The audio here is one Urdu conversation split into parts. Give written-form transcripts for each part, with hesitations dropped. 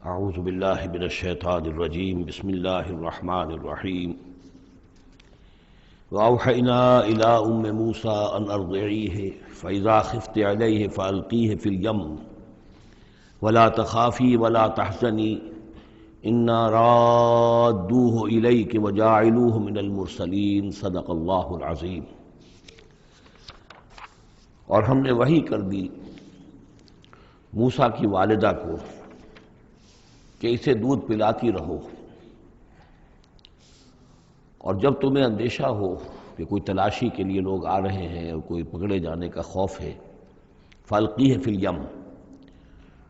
اعوذ باللہ من الشیطان الرجیم بسم اللہ الرحمن الرحیم وأوحينا إلى أم موسى أن أرضعيه فإذا خفت عليه فألقيه في اليم ولا تخافي ولا تحزني إنا رادوه إليك وجاعلوه من المرسلين صدق اللہ العظیم۔ اور ہم نے وحی کر دی موسیٰ کی والدہ کو کہ اسے دودھ پلاتی رہو، اور جب تمہیں اندیشہ ہو کہ کوئی تلاشی کے لیے لوگ آ رہے ہیں اور کوئی پکڑے جانے کا خوف ہے، فَأَلْقِيهِ فِي الْيَمِّ،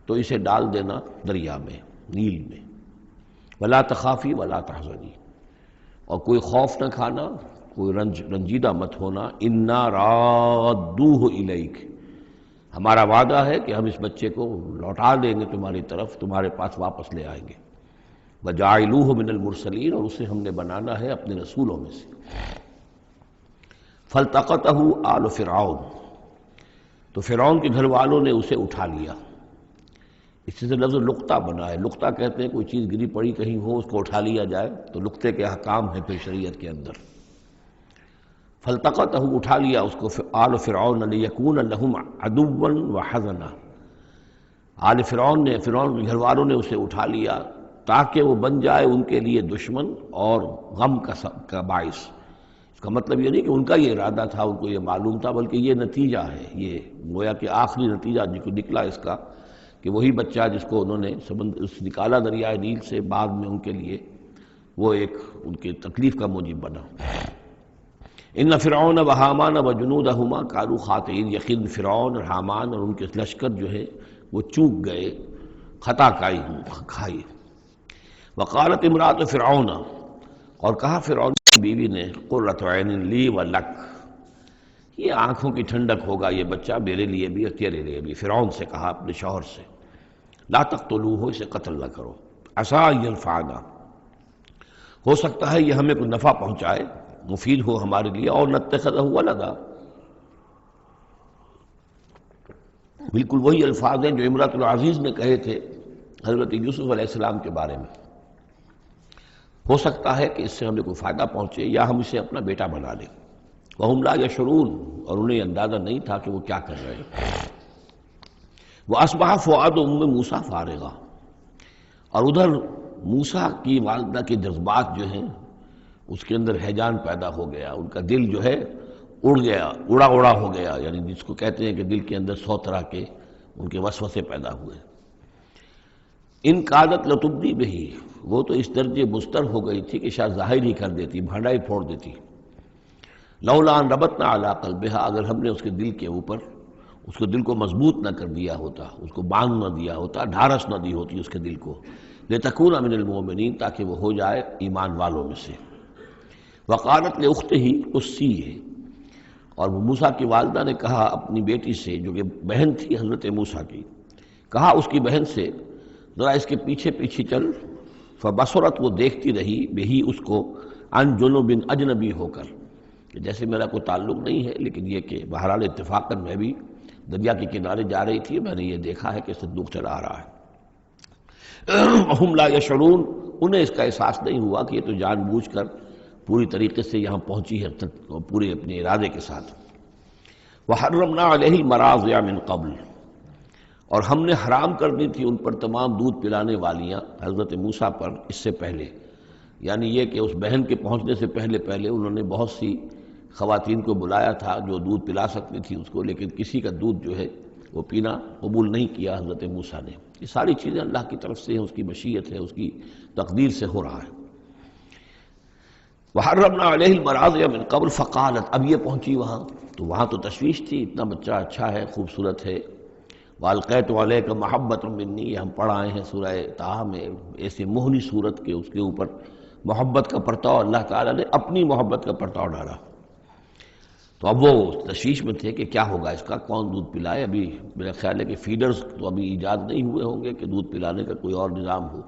تو اسے ڈال دینا دریا میں، نیل میں، وَلَا تَخَافِي وَلَا تَحْزَنِي، اور کوئی خوف نہ کھانا، کوئی رنجیدہ مت ہونا، اِنَّا رَادُّوهُ إِلَيْكَ، ہمارا وعدہ ہے کہ ہم اس بچے کو لوٹا دیں گے تمہاری طرف، تمہارے پاس واپس لے آئیں گے۔ وَجَاعِلُوهُ مِنَ الْمُرْسَلِينَ، اور اسے ہم نے بنانا ہے اپنے رسولوں میں سے۔ فَالْتَقَطَهُ آلُ فِرْعَوْنَ، تو فرعون کے گھر والوں نے اسے اٹھا لیا۔ اس سے لفظ لقطہ بنا ہے، لقطہ کہتے ہیں کوئی چیز گری پڑی کہیں ہو اس کو اٹھا لیا جائے، تو لقطے کے احکام ہیں پھر شریعت کے اندر۔ فَالْتَقَطَهُ، اٹھا لیا اس کو آلُ فِرْعَوْنَ لِيَكُونَ لَهُمْ عَدُوًّا وَحَزَنًا، آل فرعون نے، فرعون کے گھر والوں نے اسے اٹھا لیا تاکہ وہ بن جائے ان کے لیے دشمن اور غم کا باعث۔ اس کا مطلب یہ نہیں کہ ان کا یہ ارادہ تھا، ان کو یہ معلوم تھا، بلکہ یہ نتیجہ ہے، یہ گویا کہ آخری نتیجہ نکلا اس کا کہ وہی بچہ جس کو انہوں نے نکالا دریائے نیل سے، بعد میں ان کے لیے وہ ایک ان کی تکلیف کا موجب بنا۔ ان فرعون و حامان و جنودہما کانوا خاطئین، یقین فرعون اور حامان اور ان کے لشکر جو ہے وہ چوک گئے، خطا کھائی۔ وقالت امرأۃ فرعون، اور کہا فرعون کی بیوی نے، قرۃ عین لی ولک، یہ آنکھوں کی ٹھنڈک ہوگا یہ بچہ میرے لیے بھی اور تیرے لیے بھی۔ فرعون سے کہا اپنے شوہر سے، لا تقتلوہ، اسے قتل نہ کرو، عسیٰ ان ینفعنا، ہو سکتا ہے یہ ہمیں کوئی نفع پہنچائے، مفید ہو ہمارے لیے، اور نتخذہ ولدا، بالکل وہی الفاظ ہیں جو امرأۃ العزیز نے کہے تھے حضرت یوسف علیہ السلام کے بارے میں، ہو سکتا ہے کہ اس سے ہمیں کوئی فائدہ پہنچے یا ہم اسے اپنا بیٹا بنا لیں۔ وَهُمْ لَا يَشْعُرُونَ، اور انہیں اندازہ نہیں تھا کہ وہ کیا کر رہے ہیں۔ وَأَصْبَحَ فُؤَادُ أُمِّ مُوسَىٰ فَارِغًا، اور ادھر موسیٰ کی والدہ کے جذبات جو ہیں اس کے اندر ہیجان پیدا ہو گیا، ان کا دل جو ہے اڑ گیا، اڑا ہو گیا، یعنی جس کو کہتے ہیں کہ دل کے اندر 100 طرح کے ان کے وسوسے پیدا ہوئے۔ ان کادت لتبدی بہی، وہ تو اس درجے مضطر ہو گئی تھی کہ شاید ظاہر ہی کر دیتی، بھانڈا ہی پھوڑ دیتی۔ لولا ان ربطنا علی قلبہا، اگر ہم نے اس کے دل کے اوپر، اس کو دل کو مضبوط نہ کر دیا ہوتا، اس کو باندھ نہ دیا ہوتا، ڈھارس نہ دی ہوتی اس کے دل کو، لتکون من المؤمنین، تاکہ وہ ہو جائے ایمان والوں میں سے۔ وقالت لاختہ قصیہ، اور موسیٰ کی والدہ نے کہا اپنی بیٹی سے جو کہ بہن تھی حضرت موسیٰ کی، کہا اس کی بہن سے، ذرا اس کے پیچھے پیچھے چل۔ فبصرت، وہ دیکھتی رہی، بہی اس کو، عن جنب، اجنبی ہو کر، کہ جیسے میرا کوئی تعلق نہیں ہے، لیکن یہ کہ بہرحال اتفاقاً میں بھی دریا کے کنارے جا رہی تھی، میں نے یہ دیکھا ہے کہ صندوق چلا رہا ہے۔ وَهُمْ لَا يَشْعُرُونَ، انہیں اس کا احساس نہیں ہوا کہ یہ تو جان بوجھ کر پوری طریقے سے یہاں پہنچی ہے، پورے اپنے ارادے کے ساتھ۔ وَحَرَّمْنَا عَلَيْهِ الْمَرَاضِعَ مِنْ قَبْلُ، اور ہم نے حرام کر دی تھی ان پر تمام دودھ پلانے والیاں حضرت موسیٰ پر اس سے پہلے، یعنی یہ کہ اس بہن کے پہنچنے سے پہلے انہوں نے بہت سی خواتین کو بلایا تھا جو دودھ پلا سکتی تھی اس کو، لیکن کسی کا دودھ جو ہے وہ پینا قبول نہیں کیا حضرت موسیٰ نے۔ یہ ساری چیزیں اللہ کی طرف سے ہیں، اس کی مشیت ہے، اس کی تقدیر سے ہو رہا ہے۔ وحرمنا علیہ المراضع من قبل فقالت، اب یہ پہنچی وہاں تو وہاں تو تشویش تھی، اتنا بچہ اچھا ہے، خوبصورت ہے۔ والقیت علیک محبۃ منی، یہ ہم پڑھ آئے ہیں سورہ طٰہٰ میں، ایسے مہنی صورت کے اس کے اوپر محبت کا پرتاؤ، اللہ تعالیٰ نے اپنی محبت کا پرتاؤ ڈالا۔ تو اب وہ تشویش میں تھے کہ کیا ہوگا اس کا، کون دودھ پلائے۔ ابھی میرا خیال ہے کہ فیڈرز تو ابھی ایجاد نہیں ہوئے ہوں گے کہ دودھ پلانے کا کوئی اور نظام ہو۔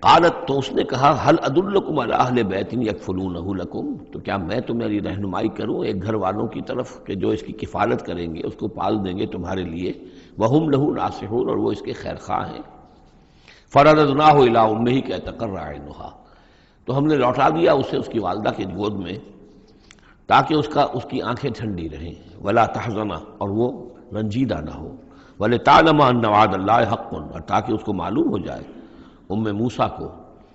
قالت، تو اس نے کہا، هل ادلکم علی اہل بیت یکفلونہ لکم، تو کیا میں تمہاری رہنمائی کروں ایک گھر والوں کی طرف کہ جو اس کی کفالت کریں گے، اس کو پال دیں گے تمہارے لیے، وہم لہ ناصحون، اور وہ اس کے خیر خواہ ہیں۔ فرددناہ الی امہ کی تقر عینہا، تو ہم نے لوٹا دیا اسے اس کی والدہ کی گود میں تاکہ اس کی آنکھیں ٹھنڈی رہیں، ولا تحزن، اور وہ رنجیدہ نہ ہو، ولتعلم ان وعد اللہ حق، اور تاکہ اس کو معلوم ہو جائے موسیٰ کو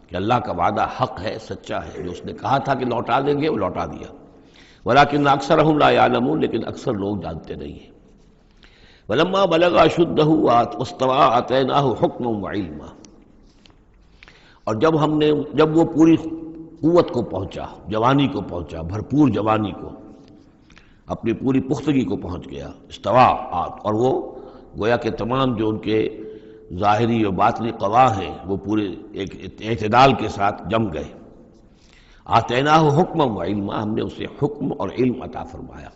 کہ اللہ کا وعدہ حق ہے، سچا ہے، جو اس نے کہا تھا کہ لوٹا دیں گے وہ لوٹا دیا، ولکن اکثرهم لا يعلمون، لیکن اکثر لوگ جانتے نہیں ہیں۔ ولما بلغ اشدہ واستوى آتیناہ حکما وعلما، اور جب وہ پوری قوت کو پہنچا، جوانی کو پہنچا، بھرپور جوانی کو، اپنی پوری پختگی کو پہنچ گیا، استوا، اور وہ گویا کہ تمام جو ان کے ظاہری اور باطنی قوا ہیں وہ پورے ایک اعتدال کے ساتھ جم گئے۔ آتیناہ حکما وعلما، ہم نے اسے حکم اور علم عطا فرمایا۔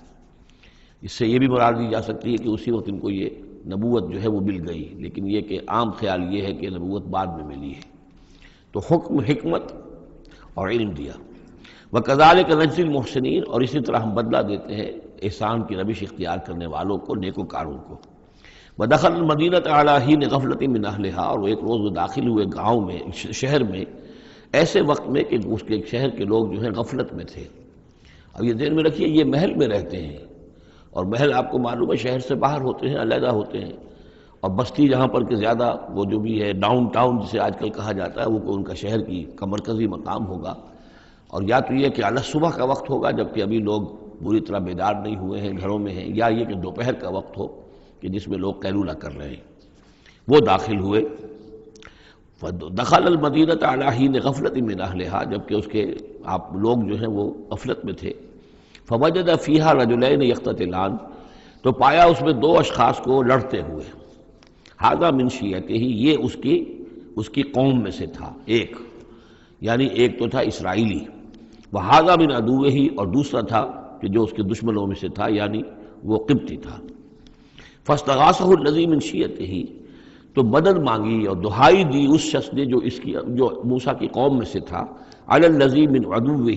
اس سے یہ بھی مراد دی جا سکتی ہے کہ اسی وقت ان کو یہ نبوت جو ہے وہ مل گئی، لیکن یہ کہ عام خیال یہ ہے کہ نبوت بعد میں ملی ہے، تو حکم، حکمت اور علم دیا۔ وَكَذَلِكَ نَجْزِي الْمُحْسِنِينَ، اور اسی طرح ہم بدلہ دیتے ہیں احسان کی روش اختیار کرنے والوں کو، نیکوکاروں کو۔ وَدَخَلَ الْمَدِينَةَ عَلَىٰ حِينِ غَفْلَةٍ مِّنْ أَهْلِهَا، اور ایک روز وہ داخل ہوئے گاؤں میں، شہر میں، ایسے وقت میں کہ اس کے شہر کے لوگ جو ہیں غفلت میں تھے۔ اب یہ ذہن میں رکھیے یہ محل میں رہتے ہیں، اور محل آپ کو معلوم ہے شہر سے باہر ہوتے ہیں، علیحدہ ہوتے ہیں، اور بستی جہاں پر کہ زیادہ وہ جو بھی ہے ڈاؤن ٹاؤن جسے آج کل کہا جاتا ہے، وہ ان کا شہر کا مرکزی مقام ہوگا، اور یا تو یہ کہ اعلیٰ صبح کا وقت ہوگا جبکہ ابھی لوگ بری طرح بیدار نہیں ہوئے ہیں، گھروں میں ہیں، یا یہ کہ دوپہر کا وقت ہو کہ جس میں لوگ قیلولہ کر رہے ہیں۔ وہ داخل ہوئے، دخل المدینۃ علی حین غفلۃ من اہلہا، جبکہ اس کے آپ لوگ جو ہیں وہ غفلت میں تھے۔ فوجد فیہا رجلین یقتتلان، تو پایا اس میں دو اشخاص کو لڑتے ہوئے۔ ھذا من شیعتہ، یہ اس کی قوم میں سے تھا، ایک یعنی ایک تو تھا اسرائیلی، وھذا من عدوہ، اور دوسرا تھا کہ جو اس کے دشمنوں میں سے تھا یعنی وہ قبطی تھا۔ فاستغاثہ الذی من شیعتہ، تو مدد مانگی اور دہائی دی اس شخص نے جو موسیٰ کی قوم میں سے تھا، علی الذی من عدوہ،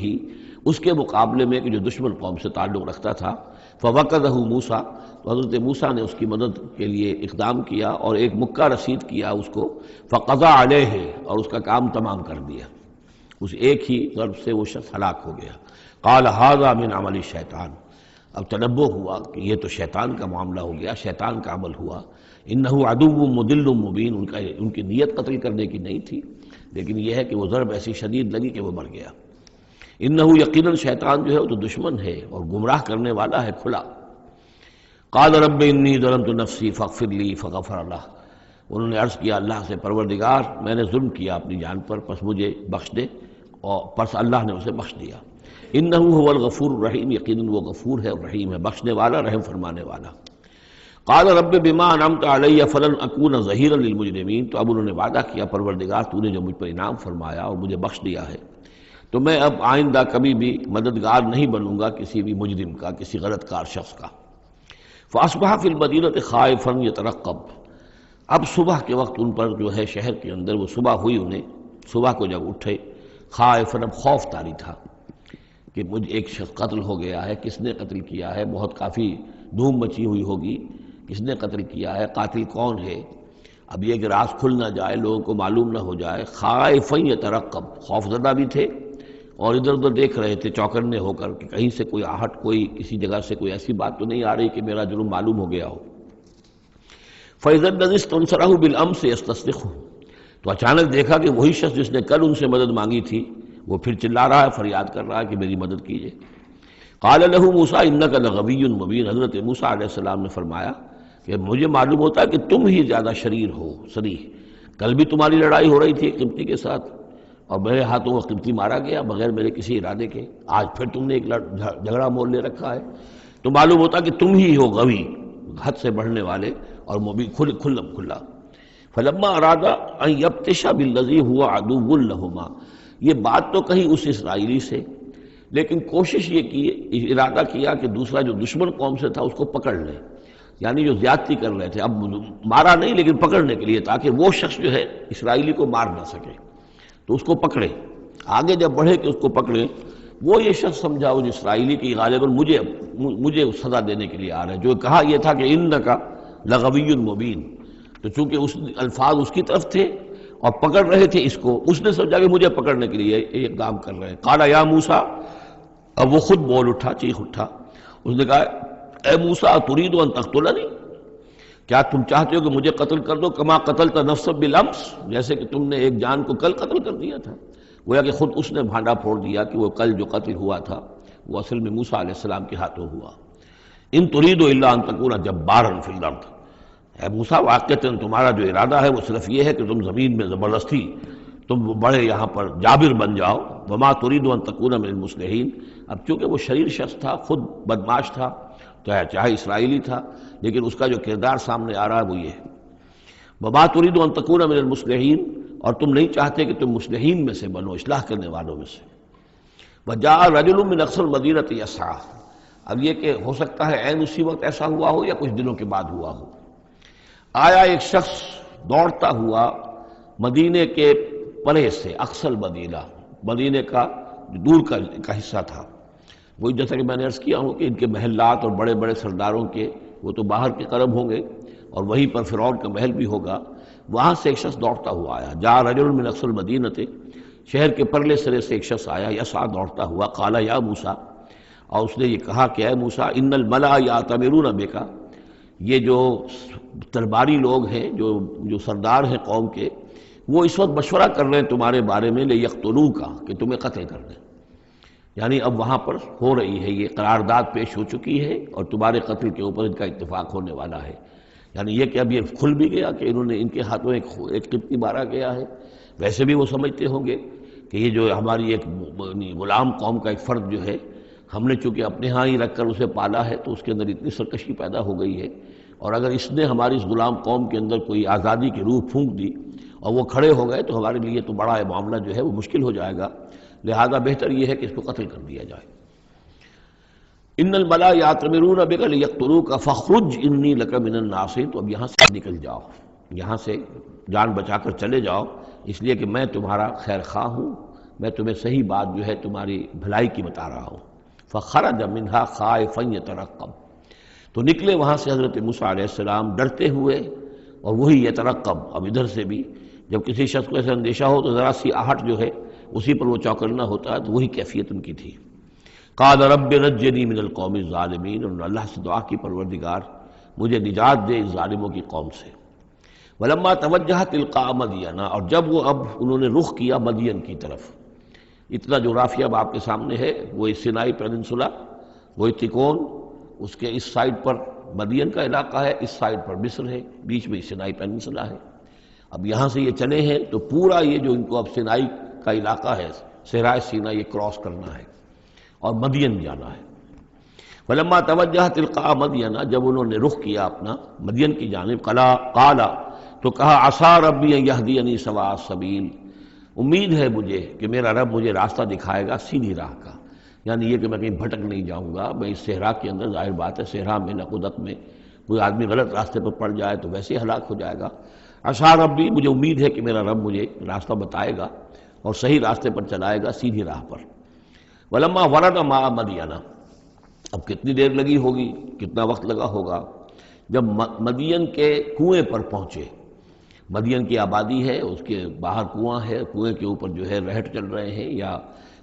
اس کے مقابلے میں کہ جو دشمن قوم سے تعلق رکھتا تھا۔ فوقظہ موسیٰ، تو حضرت موسیٰ نے اس کی مدد کے لیے اقدام کیا اور ایک مکہ رسید کیا اس کو، فقضى علیہ، اور اس کا کام تمام کر دیا، اس ایک ہی ضرب سے وہ شخص ہلاک ہو گیا۔ قال ھذا من عمل الشیطان، اب تنبہ ہوا کہ یہ تو شیطان کا معاملہ ہو گیا، شیطان کا عمل ہوا۔ انہ عدو مضل مبین، ان کی نیت قتل کرنے کی نہیں تھی، لیکن یہ ہے کہ وہ ضرب ایسی شدید لگی کہ وہ مر گیا۔ انہ یقیناً شیطان جو ہے وہ تو دشمن ہے اور گمراہ کرنے والا ہے کھلا۔ قال رب انی ظلمت نفسی فاغفر لی فغفر لہ، انہوں نے عرض کیا اللہ سے، پروردگار میں نے ظلم کیا اپنی جان پر، پس مجھے بخش دے، اور پس اللہ نے اسے بخش دیا۔ انہ هو الغفور الرحیم، یقیناً وہ غفور ہے اور رحیم ہے، بخشنے والا، رحم فرمانے والا۔ قال رب بما انعمت علی فلن اکون ظہیرا للمجرمین، تو اب انہوں نے وعدہ کیا پروردگار تو نے جو مجھ پر انعام فرمایا اور مجھے بخش دیا ہے تو میں اب آئندہ کبھی بھی مددگار نہیں بنوں گا کسی بھی مجرم کا، کسی غلط کار شخص کا۔ فاصبح فی المدینۃ خائفا یترقب، اب صبح کے وقت ان پر جو ہے شہر کے اندر، وہ صبح ہوئی انہیں، صبح کو جب اٹھے، خائفا، اب خوف طاری تھا کہ مجھ ایک شخص قتل ہو گیا ہے، کس نے قتل کیا ہے، بہت کافی دھوم مچی ہوئی ہوگی، کس نے قتل کیا ہے، قاتل کون ہے، اب یہ کہ راز کھل نہ جائے، لوگوں کو معلوم نہ ہو جائے۔ خائفا یترقب، خوف زدہ بھی تھے اور ادھر ادھر دیکھ رہے تھے چوکنے ہو کر کہ کہیں سے کوئی آہٹ، کوئی کسی جگہ سے کوئی ایسی بات تو نہیں آ رہی کہ میرا جرم معلوم ہو گیا ہو۔ فَإِذَا الَّذِي اسْتَنصَرَهُ بِالْأَمْسِ يَسْتَصْرِخُهُ، تو اچانک دیکھا کہ وہی شخص جس نے کل ان سے مدد مانگی تھی وہ پھر چلا رہا ہے، فریاد کر رہا ہے کہ میری مدد کیجیے۔ قال له موسیٰ انک لغوی مبین، حضرت موسیٰ علیہ السلام نے فرمایا کہ مجھے معلوم ہوتا ہے کہ تم ہی زیادہ شریر ہو، صریح، کل بھی تمہاری لڑائی ہو رہی تھی قبطی کے ساتھ اور میرے ہاتھوں وہ قبطی مارا گیا بغیر میرے کسی ارادے کے، آج پھر تم نے ایک جھگڑا مول لے رکھا ہے، تو معلوم ہوتا کہ تم ہی ہو غوی، حد سے بڑھنے والے، اور مبین، کھلا۔ فلما اراد ان یبطش بالذی هو عدو لہما، یہ بات تو کہی اس اسرائیلی سے، لیکن کوشش یہ کی، ارادہ کیا کہ دوسرا جو دشمن قوم سے تھا اس کو پکڑ لے، یعنی جو زیادتی کر رہے تھے، اب مارا نہیں لیکن پکڑنے کے لیے، تاکہ وہ شخص جو ہے اسرائیلی کو مار نہ سکے، تو اس کو پکڑے، آگے جب بڑھے کہ اس کو پکڑے، وہ یہ شخص سمجھا وہ اسرائیلی کی غالباً مجھے سزا دینے کے لیے آ رہا ہے، جو کہا یہ تھا کہ انک لغوی مبین، تو چونکہ اس الفاظ اس کی طرف تھے اور پکڑ رہے تھے اس کو، اس نے سمجھا کہ مجھے پکڑنے کے لیے یہ کام کر رہے ہیں۔ قال یا موسیٰ، اب وہ خود بول اٹھا، چیخ اٹھا، اس نے کہا اے موسیٰ ترید ان تقتلنی، کیا تم چاہتے ہو کہ مجھے قتل کر دو؟ کما قتلت نفسا بالامس، جیسے کہ تم نے ایک جان کو کل قتل کر دیا تھا۔ گویا کہ خود اس نے بھانڈا پھوڑ دیا کہ وہ کل جو قتل ہوا تھا وہ اصل میں موسیٰ علیہ السلام کے ہاتھوں ہوا۔ ان ترید الا ان تکون جبارا فی الارض، اے موسیٰ واقعتاً تمہارا جو ارادہ ہے وہ صرف یہ ہے کہ تم زمین میں زبردستی تم بڑے یہاں پر جابر بن جاؤ۔ وما ترید ان تکون من المصلحین، اب چونکہ وہ شریر شخص تھا، خود بدمعاش تھا، چاہے اسرائیلی تھا، لیکن اس کا جو کردار سامنے آ رہا ہے وہ یہ ہے۔ وما ترید ان تکون من المصلحین، اور تم نہیں چاہتے کہ تم مصلحین میں سے بنو، اصلاح کرنے والوں میں سے۔ وجاء رجل من اقصى المدینۃ یسعیٰ، اب یہ کہ ہو سکتا ہے عین اسی وقت ایسا ہوا ہو یا کچھ دنوں کے بعد ہوا ہو، آیا ایک شخص دوڑتا ہوا مدینے کے پرے سے، اقصى المدینہ، مدینے کا دور کا حصہ تھا، وہی جیسا کہ میں نے عرض کیا ہوں کہ ان کے محلات اور بڑے بڑے سرداروں کے وہ تو باہر کے قرب ہوں گے، اور وہیں پر فرعون کا محل بھی ہوگا، وہاں سے ایک شخص دوڑتا ہوا آیا۔ جاء رجل من اقصى المدینۃ، شہر کے پرلے سرے سے ایک شخص آیا، یسعیٰ دوڑتا ہوا، قال یا موسیٰ، اور اس نے یہ کہا کہ اے موسیٰ ان الملأ یأتمرون بک، یہ جو درباری لوگ ہیں، جو سردار ہیں قوم کے، وہ اس وقت مشورہ کر رہے ہیں تمہارے بارے میں لیقتلوک، کہ تمہیں قتل کر دیں، یعنی اب وہاں پر ہو رہی ہے، یہ قرارداد پیش ہو چکی ہے اور تمہارے قتل کے اوپر ان کا اتفاق ہونے والا ہے، یعنی یہ کہ اب یہ کھل بھی گیا کہ انہوں نے ان کے ہاتھوں ایک قبطی مارا گیا ہے۔ ویسے بھی وہ سمجھتے ہوں گے کہ یہ جو ہماری ایک غلام قوم کا ایک فرد جو ہے، ہم نے چونکہ اپنے ہاں ہی رکھ کر اسے پالا ہے تو اس کے اندر اتنی سرکشی پیدا ہو گئی ہے، اور اگر اس نے ہماری اس غلام قوم کے اندر کوئی آزادی کی روح پھونک دی اور وہ کھڑے ہو گئے تو ہمارے لیے تو بڑا معاملہ جو ہے وہ مشکل ہو جائے گا، لہذا بہتر یہ ہے کہ اس کو قتل کر دیا جائے۔ ان الملأ یأتمرون بک لیقتلوک فاخرج انی لک من الناصحین، تو اب یہاں سے نکل جاؤ، یہاں سے جان بچا کر چلے جاؤ، اس لیے کہ میں تمہارا خیر خواہ ہوں، میں تمہیں صحیح بات جو ہے تمہاری بھلائی کی بتا رہا ہوں۔ فخرج منها خائفا یترقب، تو نکلے وہاں سے حضرت موسیٰ علیہ السلام ڈرتے ہوئے، اور وہی یترقب، اب ادھر سے بھی جب کسی شخص کو ایسا اندیشہ ہو تو ذرا سی آہٹ جو ہے اسی پر وہ چوکنا ہوتا ہے، تو وہی کیفیت ان کی تھی۔ قال رب نجنی من القوم الظالمین، انہوں نے اللہ سے دعا کی پروردگار مجھے نجات دے اس ظالموں کی قوم سے۔ ولما توجہ تلقاء مدین، اور جب وہ اب انہوں نے رخ کیا مدین کی طرف، اتنا جغرافیہ اب آپ کے سامنے ہے، وہ سینائی پیننسولا، وہ تکون، اس کے اس سائڈ پر مدین کا علاقہ ہے، اس سائڈ پر مصر ہے، بیچ میں سینائی پیننسولا ہے۔ اب یہاں سے یہ چلے ہیں تو پورا یہ جو ان کو اب سینائی کا علاقہ ہے، صحرائے سینا، یہ کراس کرنا ہے اور مدین جانا ہے۔ فلما توجہ تلقاء مدین، جب انہوں نے رخ کیا اپنا مدین کی جانب، قال، تو کہا عسیٰ ربی ان یہدینی سواء السبیل، امید ہے مجھے کہ میرا رب مجھے راستہ دکھائے گا سیدھی راہ کا، یعنی یہ کہ میں کہیں بھٹک نہیں جاؤں گا، میں اس صحرا کے اندر، ظاہر بات ہے صحرا میں نقودت میں کوئی آدمی غلط راستے پر پڑ جائے تو ویسے ہی ہلاک ہو جائے گا۔ عسیٰ ربی، مجھے امید ہے کہ میرا رب مجھے راستہ بتائے گا اور صحیح راستے پر چلائے گا، سیدھی راہ پر۔ ولما ورد ماء مدین، اب کتنی دیر لگی ہوگی، کتنا وقت لگا ہوگا، جب مدین کے کنویں پر پہنچے، مدین کی آبادی ہے، اس کے باہر کنواں ہے، کنویں کے اوپر جو ہے رہٹ چل رہے ہیں، یا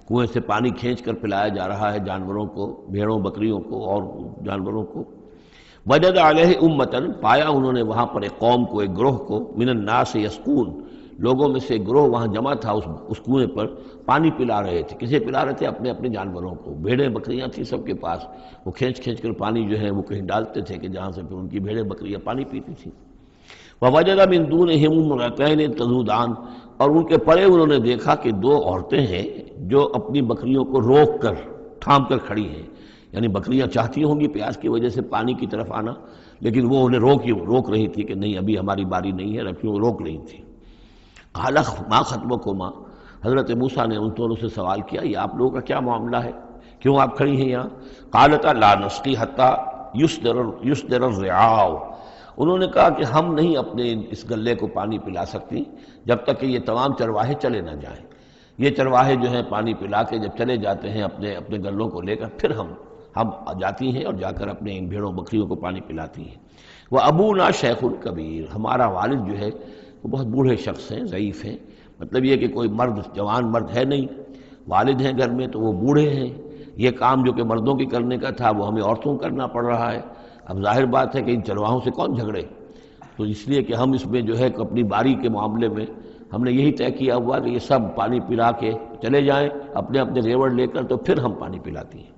کنویں سے پانی کھینچ کر پلایا جا رہا ہے جانوروں کو، بھیڑوں بکریوں کو اور جانوروں کو۔ وجد علیہ امتن، پایا انہوں نے وہاں پر ایک قوم کو، ایک گروہ کو، من الناس یسقون، لوگوں میں سے ایک گروہ وہاں جمع تھا، اس کنویں پر پانی پلا رہے تھے۔ کسے پلا رہے تھے؟ اپنے اپنے جانوروں کو، بھیڑیں بکریاں تھیں سب کے پاس، وہ کھینچ کھینچ کر پانی جو ہے وہ کہیں ڈالتے تھے کہ جہاں سے پھر ان کی بھیڑیں بکریاں پانی پیتی تھیں۔ وَوَجَدَ مِن دُونِهِمْ امْرَأَتَيْنِ تَذُودَانِ، اور ان کے پرے انہوں نے دیکھا کہ دو عورتیں ہیں جو اپنی بکریوں کو روک کر، تھام کر کھڑی ہیں، یعنی بکریاں چاہتی ہوں گی پیاس کی وجہ سے پانی کی طرف آنا، لیکن وہ انہیں روک رہی تھی کہ نہیں ابھی ہماری باری نہیں ہے، رکھیوں روک رہی تھی۔ قال ما خطبکما، حضرت موسیٰ نے ان دونوں سے سوال کیا یہ آپ لوگوں کا کیا معاملہ ہے، کیوں آپ کھڑی ہیں یہاں؟ قالتا لا نسقی حتی یصدر الرعاء، انہوں نے کہا کہ ہم نہیں اپنے اس گلے کو پانی پلا سکتی جب تک کہ یہ تمام چرواہے چلے نہ جائیں۔ یہ چرواہے جو ہیں پانی پلا کے جب چلے جاتے ہیں اپنے گلوں کو لے کر، پھر ہم جاتی ہیں اور جا کر اپنے ان بھیڑوں بکریوں کو پانی پلاتی ہیں۔ وہ ابونا شیخ کبیر، ہمارا والد جو ہے وہ بہت بوڑھے شخص ہیں، ضعیف ہیں، مطلب یہ کہ کوئی مرد، جوان مرد ہے نہیں، والد ہیں گھر میں تو وہ بوڑھے ہیں، یہ کام جو کہ مردوں کی کرنے کا تھا وہ ہمیں عورتوں کو کرنا پڑ رہا ہے۔ اب ظاہر بات ہے کہ ان چرواہوں سے کون جھگڑے، تو اس لیے کہ ہم اس میں جو ہے اپنی باری کے معاملے میں ہم نے یہی طے کیا ہوا کہ یہ سب پانی پلا کے چلے جائیں اپنے اپنے ریوڑ لے کر، تو پھر ہم پانی پلاتی ہیں۔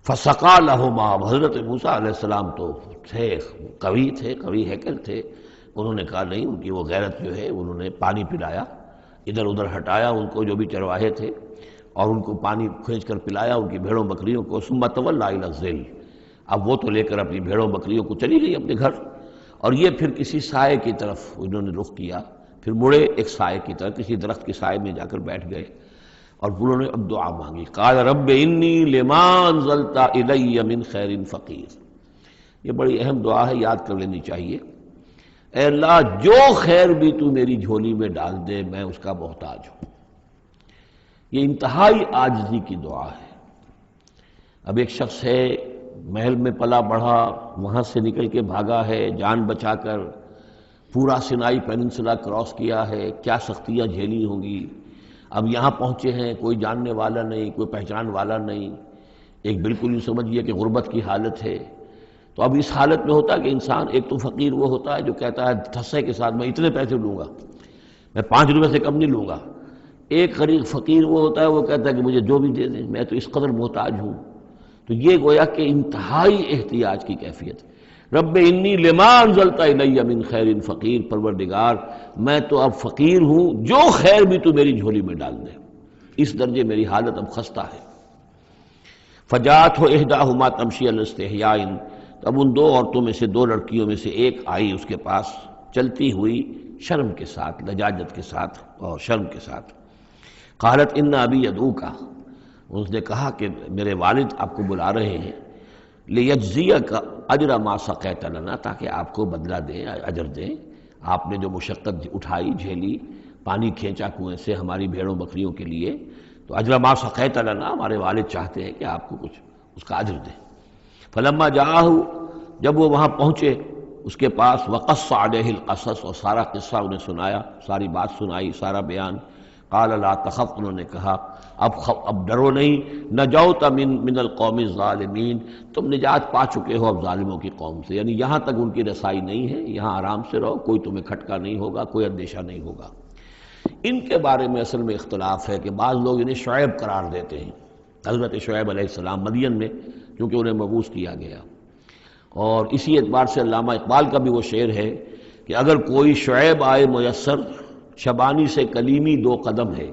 فسقا لہما، حضرت موسیٰ علیہ السلام تو تھے، قوی ہیکل تھے، انہوں نے کہا نہیں، ان کی وہ غیرت جو ہے، انہوں نے پانی پلایا، ادھر ادھر ہٹایا ان کو جو بھی چرواہے تھے، اور ان کو پانی کھینچ کر پلایا ان کی بھیڑوں بکریوں کو۔ ثم تولی الی الظل، اب وہ تو لے کر اپنی بھیڑوں بکریوں کو چلی گئی اپنے گھر، اور یہ پھر کسی سائے کی طرف انہوں نے رخ کیا، پھر مڑے ایک سائے کی طرف، کسی درخت کے سائے میں جا کر بیٹھ گئے، اور انہوں نے اب دعا مانگی، قال رب انی لما انزلت الی من خیر فقیر۔ یہ بڑی اہم دعا ہے، یاد کر لینی چاہیے۔ اے اللہ، جو خیر بھی تو میری جھولی میں ڈال دے میں اس کا محتاج ہوں۔ یہ انتہائی عاجزی کی دعا ہے۔ اب ایک شخص ہے، محل میں پلا بڑھا، وہاں سے نکل کے بھاگا ہے جان بچا کر، پورا سینائی پیننسلا کراس کیا ہے، کیا سختیاں جھیلی ہوں گی، اب یہاں پہنچے ہیں، کوئی جاننے والا نہیں، کوئی پہچان والا نہیں، ایک بالکل یوں سمجھیے کہ غربت کی حالت ہے۔ تو اب اس حالت میں ہوتا ہے کہ انسان، ایک تو فقیر وہ ہوتا ہے جو کہتا ہے ٹھسے کے ساتھ میں اتنے پیسے لوں گا، میں 5 روپے سے کم نہیں لوں گا۔ ایک غریب فقیر وہ ہوتا ہے، وہ کہتا ہے کہ مجھے جو بھی دے دیں، میں تو اس قدر محتاج ہوں۔ تو یہ گویا کہ انتہائی احتیاج کی کیفیت ہے۔ رب انی لما انزلت الی من خیر فقیر، پروردگار میں تو اب فقیر ہوں، جو خیر بھی تو میری جھولی میں ڈال دے، اس درجے میری حالت اب خستہ ہے۔ فجاءتہ احداہما تمشی علی استحیاء، اب ان 2 عورتوں میں سے، 2 لڑکیوں میں سے ایک آئی اس کے پاس چلتی ہوئی شرم کے ساتھ، لجاجت کے ساتھ اور شرم کے ساتھ۔ قالت ان ابی یدعوک، اس نے کہا کہ میرے والد آپ کو بلا رہے ہیں، لیجزیک اجر ما سقیت لنا، تاکہ آپ کو بدلہ دیں، اجر دیں، آپ نے جو مشقت اٹھائی، جھیلی، پانی کھینچا کنویں سے ہماری بھیڑوں بکریوں کے لیے، تو اجر ما سقیت لنا، ہمارے والد چاہتے ہیں کہ آپ کو کچھ اس کا اجر دیں۔ فلما جاءہ، جب وہ وہاں پہنچے اس کے پاس، وقص علیہ القصص، اور سارا قصہ انہیں سنایا، ساری بات سنائی، سارا بیان۔ قال لا تخف، انہوں نے کہا اب ڈرو نہیں، نجوت من القوم الظالمین، تم نجات پا چکے ہو اب ظالموں کی قوم سے، یعنی یہاں تک ان کی رسائی نہیں ہے، یہاں آرام سے رہو، کوئی تمہیں کھٹکا نہیں ہوگا، کوئی اندیشہ نہیں ہوگا۔ ان کے بارے میں اصل میں اختلاف ہے کہ بعض لوگ انہیں شعیب قرار دیتے ہیں، حضرت شعیب علیہ السلام مدین میں کیونکہ انہیں مبعوث کیا گیا، اور اسی اعتبار سے علامہ اقبال کا بھی وہ شعر ہے کہ اگر کوئی شعیب آئے میسر، شبانی سے کلیمی 2 قدم ہے،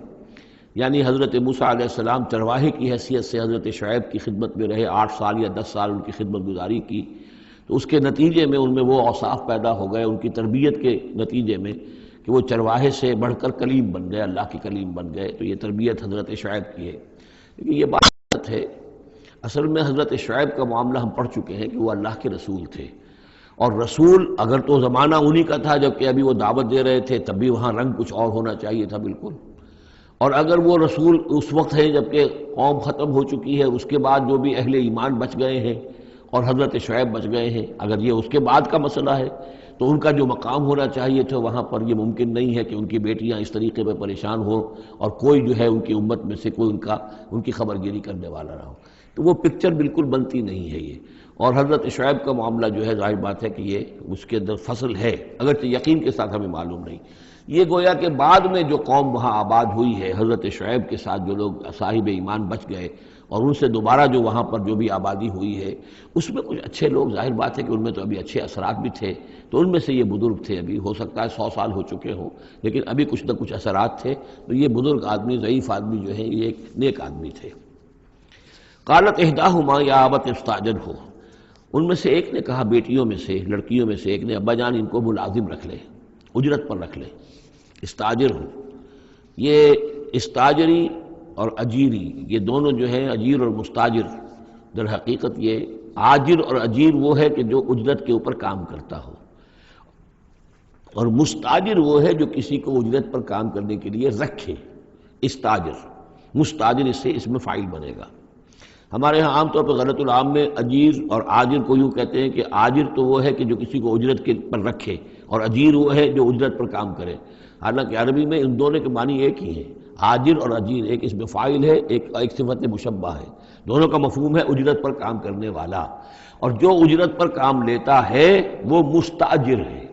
یعنی حضرت موسیٰ علیہ السلام چرواہے کی حیثیت سے حضرت شعیب کی خدمت میں رہے، 8 سال یا 10 سال ان کی خدمت گزاری کی، تو اس کے نتیجے میں ان میں وہ اوصاف پیدا ہو گئے، ان کی تربیت کے نتیجے میں، کہ وہ چرواہے سے بڑھ کر کلیم بن گئے، اللہ کی کلیم بن گئے۔ تو یہ تربیت حضرت شعیب کی ہے، لیکن یہ بات ہے اصل میں حضرت شعیب کا معاملہ ہم پڑھ چکے ہیں کہ وہ اللہ کے رسول تھے، اور رسول اگر تو زمانہ انہی کا تھا جبکہ ابھی وہ دعوت دے رہے تھے، تب بھی وہاں رنگ کچھ اور ہونا چاہیے تھا بالکل، اور اگر وہ رسول اس وقت ہے جبکہ قوم ختم ہو چکی ہے، اس کے بعد جو بھی اہل ایمان بچ گئے ہیں اور حضرت شعیب بچ گئے ہیں، اگر یہ اس کے بعد کا مسئلہ ہے تو ان کا جو مقام ہونا چاہیے تھا وہاں پر یہ ممکن نہیں ہے کہ ان کی بیٹیاں اس طریقے پہ پریشان ہوں اور کوئی جو ہے ان کی امت میں سے کوئی ان کی خبر گیری کرنے والا رہا ہو، تو وہ پکچر بالکل بنتی نہیں ہے یہ۔ اور حضرت شعیب کا معاملہ جو ہے ظاہر بات ہے کہ یہ اس کے اندر فصل ہے، اگرچہ یقین کے ساتھ ہمیں معلوم نہیں۔ یہ گویا کہ بعد میں جو قوم وہاں آباد ہوئی ہے حضرت شعیب کے ساتھ، جو لوگ صاحب ایمان بچ گئے اور ان سے دوبارہ جو وہاں پر جو بھی آبادی ہوئی ہے، اس میں کچھ اچھے لوگ، ظاہر بات ہے کہ ان میں تو ابھی اچھے اثرات بھی تھے، تو ان میں سے یہ بزرگ تھے، ابھی ہو سکتا ہے 100 سال ہو چکے ہوں لیکن ابھی کچھ نہ کچھ اثرات تھے، تو یہ بزرگ آدمی، ضعیف آدمی جو ہے یہ ایک نیک آدمی تھے۔ قالت احداہما یا ابت استاجرہ، ان میں سے ایک نے کہا، بیٹیوں میں سے، لڑکیوں میں سے ایک نے، ابا جان ان کو ملازم رکھ لے، اجرت پر رکھ لے، استاجر ہو۔ یہ استاجری اور اجیری، یہ دونوں جو ہیں اجیر اور مستاجر، در حقیقت یہ آجر اور اجیر وہ ہے کہ جو اجرت کے اوپر کام کرتا ہو، اور مستاجر وہ ہے جو کسی کو اجرت پر کام کرنے کے لیے رکھے، استاجر۔ مستاجر اس سے اس میں فاعل بنے گا۔ ہمارے ہاں عام طور پر غلط العام میں اجیر اور آجر کو یوں کہتے ہیں کہ آجر تو وہ ہے کہ جو کسی کو اجرت کے پر رکھے، اور اجیر وہ ہے جو اجرت پر کام کرے، حالانکہ عربی میں ان دونوں کے معنی ایک ہی ہیں، آجر اور اجیر، ایک اس میں فاعل ہے، ایک صفت مشبہ ہے، دونوں کا مفہوم ہے اجرت پر کام کرنے والا، اور جو اجرت پر کام لیتا ہے وہ مستاجر ہے۔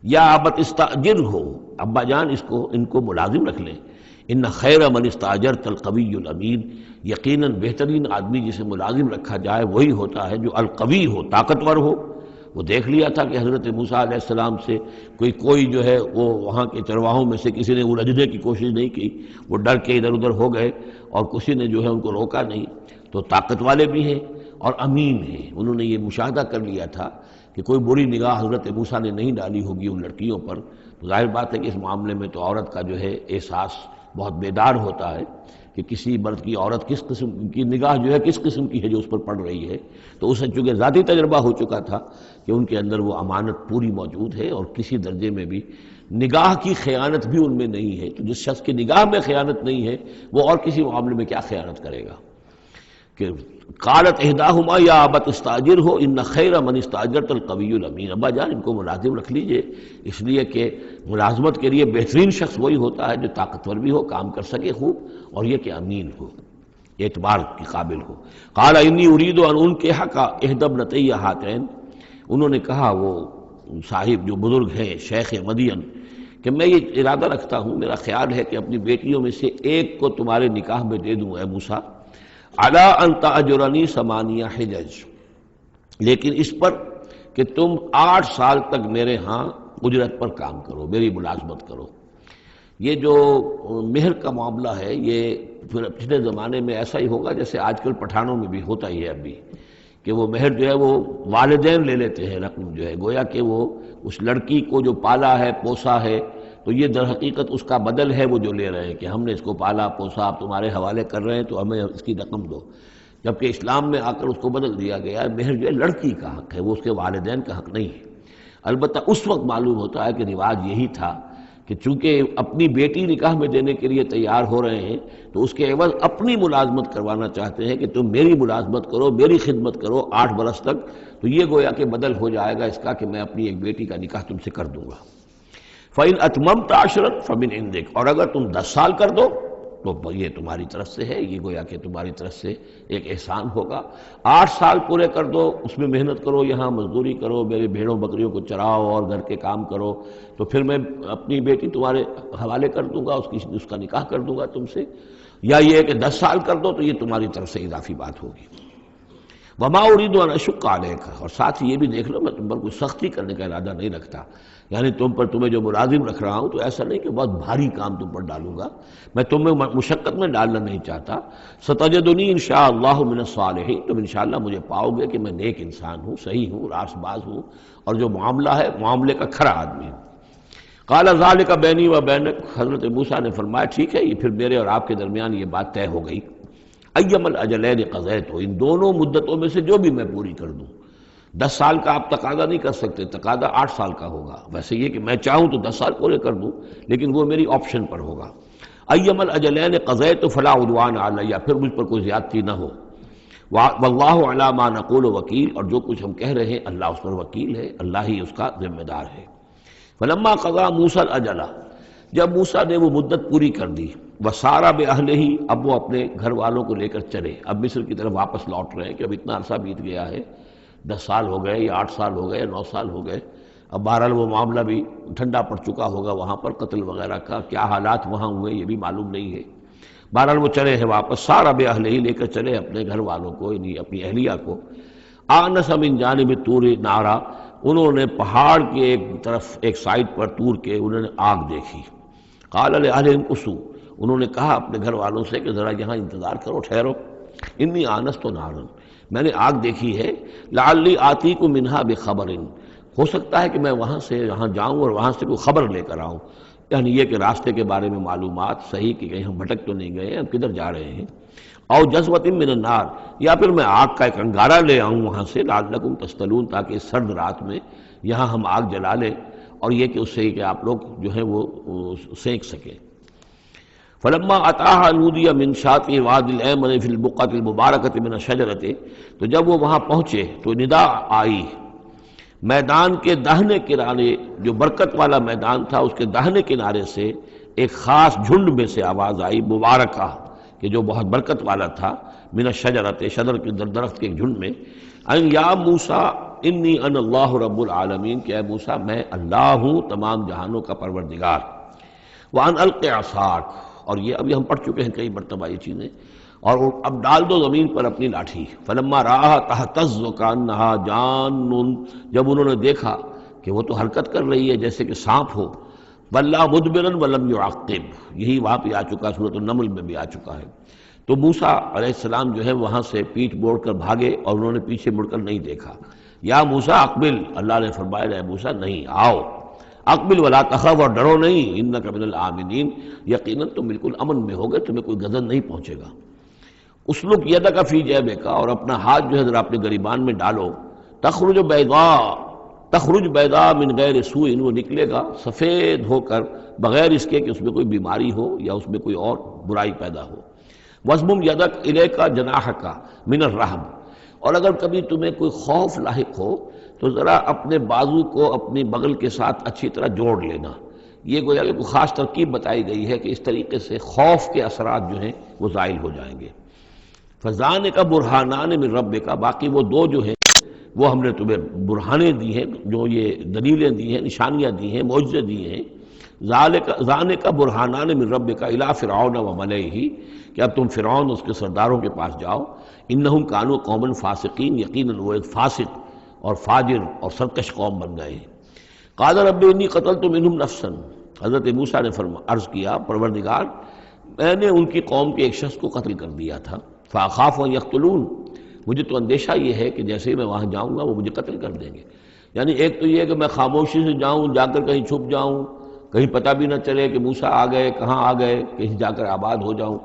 یا ابت استاجر ہو، ابا جان ان کو ملازم رکھ لیں، ان خیر من استاجرت القوی الامین، یقیناً بہترین آدمی جسے ملازم رکھا جائے وہی ہوتا ہے جو القوی ہو، طاقتور ہو۔ وہ دیکھ لیا تھا کہ حضرت موسیٰ علیہ السلام سے کوئی جو ہے وہ وہاں کے چرواہوں میں سے کسی نے الجھنے کی کوشش نہیں کی، وہ ڈر کے ادھر ادھر ہو گئے اور کسی نے جو ہے ان کو روکا نہیں۔ تو طاقت والے بھی ہیں اور امین ہیں، انہوں نے یہ مشاہدہ کر لیا تھا کہ کوئی بری نگاہ حضرت موسیٰ نے نہیں ڈالی ہوگی ان لڑکیوں پر۔ تو ظاہر بات ہے کہ اس معاملے میں تو عورت کا جو ہے احساس بہت بیدار ہوتا ہے کہ کسی مرد کی عورت کس قسم کی نگاہ جو ہے کس قسم کی ہے جو اس پر پڑ رہی ہے۔ تو اسے چونکہ ذاتی تجربہ ہو چکا تھا کہ ان کے اندر وہ امانت پوری موجود ہے اور کسی درجے میں بھی نگاہ کی خیانت بھی ان میں نہیں ہے۔ تو جس شخص کی نگاہ میں خیانت نہیں ہے وہ اور کسی معاملے میں کیا خیانت کرے گا؟ کہ قالت احداہما یا ابت استاجر ہو ان خیر من استاجرت القوی الامین، ابا جان ان کو ملازم رکھ لیجئے، اس لیے کہ ملازمت کے لیے بہترین شخص وہی ہوتا ہے جو طاقتور بھی ہو، کام کر سکے خوب، اور یہ کہ امین ہو، اعتبار کے قابل ہو۔ قال انی ارید ان انکحک احدی ابنتی ہاتین، انہوں نے کہا وہ صاحب جو بزرگ ہیں شیخ مدین کہ میں یہ ارادہ رکھتا ہوں، میرا خیال ہے کہ اپنی بیٹیوں میں سے ایک کو تمہارے نکاح میں دے دوں اے موسیٰ، علی ان تأجرنی ثمانیہ حجج، لیکن اس پر کہ تم 8 سال تک میرے ہاں اجرت پر کام کرو، میری ملازمت کرو۔ یہ جو مہر کا معاملہ ہے یہ پھر پچھلے زمانے میں ایسا ہی ہوگا جیسے آج کل پٹھانوں میں بھی ہوتا ہی ہے ابھی، کہ وہ مہر جو ہے وہ والدین لے لیتے ہیں رقم جو ہے، گویا کہ وہ اس لڑکی کو جو پالا ہے پوسا ہے تو یہ در حقیقت اس کا بدل ہے وہ جو لے رہے ہیں کہ ہم نے اس کو پالا پوسا آپ تمہارے حوالے کر رہے ہیں تو ہمیں اس کی رقم دو، جبکہ اسلام میں آ کر اس کو بدل دیا گیا ہے، مہر جو ہے لڑکی کا حق ہے، وہ اس کے والدین کا حق نہیں ہے۔ البتہ اس وقت معلوم ہوتا ہے کہ رواج یہی تھا کہ چونکہ اپنی بیٹی نکاح میں دینے کے لیے تیار ہو رہے ہیں تو اس کے عوض اپنی ملازمت کروانا چاہتے ہیں کہ تم میری ملازمت کرو، میری خدمت کرو 8 برس تک، تو یہ گویا کہ بدل ہو جائے گا اس کا کہ میں اپنی ایک بیٹی کا نکاح تم سے کر دوں گا۔ فَإِنْ أَتْمَمْتَ عَشْرًا فَمِنْ عِنْدِكَ، اور اگر تم 10 سال کر دو تو یہ تمہاری طرف سے ہے، یہ گویا کہ تمہاری طرف سے ایک احسان ہوگا۔ 8 سال پورے کر دو، اس میں محنت کرو، یہاں مزدوری کرو، میرے بھیڑوں بکریوں کو چراؤ اور گھر کے کام کرو، تو پھر میں اپنی بیٹی تمہارے حوالے کر دوں گا، اس کا نکاح کر دوں گا تم سے۔ یا یہ کہ 10 سال کر دو تو یہ تمہاری طرف سے اضافی بات ہوگی۔ وما اريد ان اشق عليك، اور ساتھ یہ بھی دیکھ لو میں تم پر کوئی سختی کرنے کا ارادہ نہیں رکھتا، یعنی تمہیں جو ملازم رکھ رہا ہوں تو ایسا نہیں کہ بہت بھاری کام تم پر ڈالوں گا، میں تمہیں مشقت میں ڈالنا نہیں چاہتا۔ ستجدنی انشاءاللہ من الصالحین، تم انشاءاللہ مجھے پاؤ گے کہ میں نیک انسان ہوں، صحیح ہوں، راست باز ہوں، اور جو معاملہ ہے معاملے کا کھرا آدمی ہوں۔ قال ذلك بینی و بینک، حضرت موسیٰ نے فرمایا ٹھیک ہے، یہ پھر میرے اور آپ کے درمیان یہ بات طے ہو گئی۔ ایم الاجلین قضیت، ان دونوں مدتوں میں سے جو بھی میں پوری کر دوں۔ 10 سال کا آپ تقاضا نہیں کر سکتے، تقاضا 8 سال کا ہوگا، ویسے یہ کہ میں چاہوں تو 10 سال پورے کر دوں لیکن وہ میری آپشن پر ہوگا۔ ایم الاجلین قضیت فلا عدوان علی، پھر مجھ پر کوئی زیادتی نہ ہو۔ واللہ علی ما نقول وکیل، اور جو کچھ ہم کہہ رہے ہیں اللہ اس پر وکیل ہے، اللہ ہی اس کا ذمہ دار ہے۔ فلما قضا موسیٰ الاجل، جب موسیٰ نے وہ مدت پوری کر دی، وسارا بأہلہ، اب وہ اپنے گھر والوں کو لے کر چلے، اب مصر کی طرف واپس لوٹ رہے ہیں کہ اب اتنا عرصہ بیت گیا ہے، 10 سال ہو گئے یا 8 سال ہو گئے یا 9 سال ہو گئے، اب بہرحال وہ معاملہ بھی ٹھنڈا پڑ چکا ہوگا، وہاں پر قتل وغیرہ کا کیا حالات وہاں ہوئے یہ بھی معلوم نہیں ہے۔ بہرحال وہ چلے ہیں واپس، سارا بأہلہ لے کر چلے اپنے گھر والوں کو، یعنی اپنی اہلیہ کو۔ آنس من جانب طور نارا، انہوں نے پہاڑ کے ایک طرف ایک سائڈ پر طور کے انہوں نے آگ دیکھی۔ قال لأہلہم کثوا، انہوں نے کہا اپنے گھر والوں سے کہ ذرا یہاں انتظار کرو، ٹھہرو، انی آنست نارا، میں نے آگ دیکھی ہے، لعلی آتیکم منہا بخبر، ہو سکتا ہے کہ میں وہاں سے یہاں جاؤں اور وہاں سے کوئی خبر لے کر آؤں، یعنی یہ کہ راستے کے بارے میں معلومات، صحیح کہ کہیں ہم بھٹک تو نہیں گئے، ہم کدھر جا رہے ہیں۔ او جذوۃ من النار، یا پھر میں آگ کا ایک انگارہ لے آؤں وہاں سے، لعلکم تصطلون، تاکہ اس سرد رات میں یہاں ہم آگ جلا لیں، اور یہ کہ اس سے کہ آپ لوگ جو ہے وہ سینک سکیں۔ فلما اتاها نودی من شاطئ وادی الایمن فی البقعۃ المبارکۃ من الشجرۃ، تو جب وہ وہاں پہنچے تو ندا آئی میدان کے داہنے کنارے، جو برکت والا میدان تھا اس کے داہنے کنارے سے ایک خاص جھنڈ میں سے آواز آئی مبارکہ، کہ جو بہت برکت والا تھا، من الشجرۃ، شجر کے درخت کے ایک جھنڈ میں، ان یا موسیٰ انی انا اللہ رب العالمین، کہ اے موسیٰ میں اللہ ہوں تمام جہانوں کا پروردگار، وان الق عصاک، اور یہ ابھی ہم پڑھ چکے ہیں کئی مرتبہ یہ چیزیں، اور اب ڈال دو زمین پر اپنی لاٹھی، فلما رآہا تہتز کانہا جان، جب انہوں نے دیکھا کہ وہ تو حرکت کر رہی ہے جیسے کہ سانپ ہو، ولا مدبرا ولم يعقب، یہی وہاں پہ آ چکا، سورۃ النمل میں بھی آ چکا ہے۔ تو موسیٰ علیہ السلام جو ہے وہاں سے پیٹھ موڑ کر بھاگے اور انہوں نے پیچھے مڑ کر نہیں دیکھا۔ یا موسیٰ اقبل، اللہ نے فرمایا اے موسیٰ نہیں، آؤ، اقبل ولا تخف، اور ڈرو نہیں، انک من الآمنین، یقیناً تم بالکل امن میں ہوگے، تمہیں کوئی غضب نہیں پہنچے گا۔ اسلک یدک فی جیبک، اور اپنا ہاتھ جو ہے ذرا اپنے گریبان میں ڈالو، تخرج بیضاء من غیر سوء، وہ نکلے گا سفید ہو کر بغیر اس کے کہ اس میں کوئی بیماری ہو یا اس میں کوئی اور برائی پیدا ہو۔ وَاضْمُمْ يَدَكَ إِلَيْكَ جَنَاحَكَ مِنَ الرَّحْمِ، اور اگر کبھی تمہیں کوئی خوف لاحق ہو تو ذرا اپنے بازو کو اپنی بغل کے ساتھ اچھی طرح جوڑ لینا۔ یہ گویا کہ کوئی خاص ترکیب بتائی گئی ہے کہ اس طریقے سے خوف کے اثرات جو ہیں وہ زائل ہو جائیں گے۔ فَذَانِكَ بُرْهَانَانِ مِن رَبِّكَ، باقی وہ دو جو ہیں وہ ہم نے تمہیں برہانیں دی ہیں، جو یہ دلیلیں دی ہیں، نشانیاں دی ہیں، معجزے دیے ہیں۔ ذَانِكَ بُرْهَانَانِ مِن رَبِّكَ إِلَىٰ فِرْعَوْنَ وَمَلَئِهِ، کہ اب تم فرعون اس کے سرداروں کے پاس جاؤ، انہم کانوا قوما فاسقین، یقیناً وہ ایک فاسق اور فاجر اور سرکش قوم بن گئے ہیں۔ قال رب انی قتلت منہم نفسا، حضرت موسیٰ نے عرض کیا پروردگار میں نے ان کی قوم کے ایک شخص کو قتل کر دیا تھا، فاخاف ان یقتلون، مجھے تو اندیشہ یہ ہے کہ جیسے ہی میں وہاں جاؤں گا وہ مجھے قتل کر دیں گے۔ یعنی ایک تو یہ کہ میں خاموشی سے جاؤں، جا کر کہیں چھپ جاؤں، کہیں پتہ بھی نہ چلے کہ موسیٰ آ گئے، کہاں آ گئے، کہیں جا کر آباد ہو جاؤں۔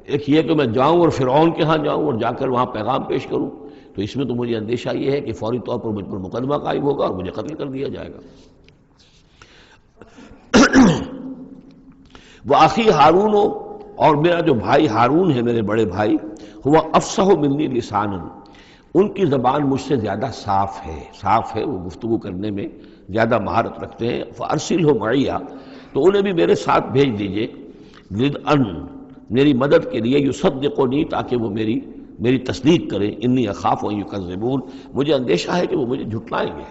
ایک یہ کہ میں جاؤں اور فرعون کے ہاں جاؤں اور جا کر وہاں پیغام پیش کروں، تو اس میں تو مجھے اندیشہ یہ ہے کہ فوری طور پر مجھ پر مقدمہ قائم ہوگا اور مجھے قتل کر دیا جائے گا۔ وَأَخِي ہارون، اور میرا جو بھائی ہارون ہے، میرے بڑے بھائی، ہوا افصح منی لسانا، ان کی زبان مجھ سے زیادہ صاف ہے، وہ گفتگو کرنے میں زیادہ مہارت رکھتے ہیں۔ فَأَرْسِلْهُ مَعِيَّ، تو انہیں بھی میرے ساتھ بھیج دیجئے، رِدْءً، میری مدد کے لیے، یصدقنی، تاکہ وہ میری تصدیق کریں، انی اخاف ان یکذبون، مجھے اندیشہ ہے کہ وہ مجھے جھٹلائیں گے۔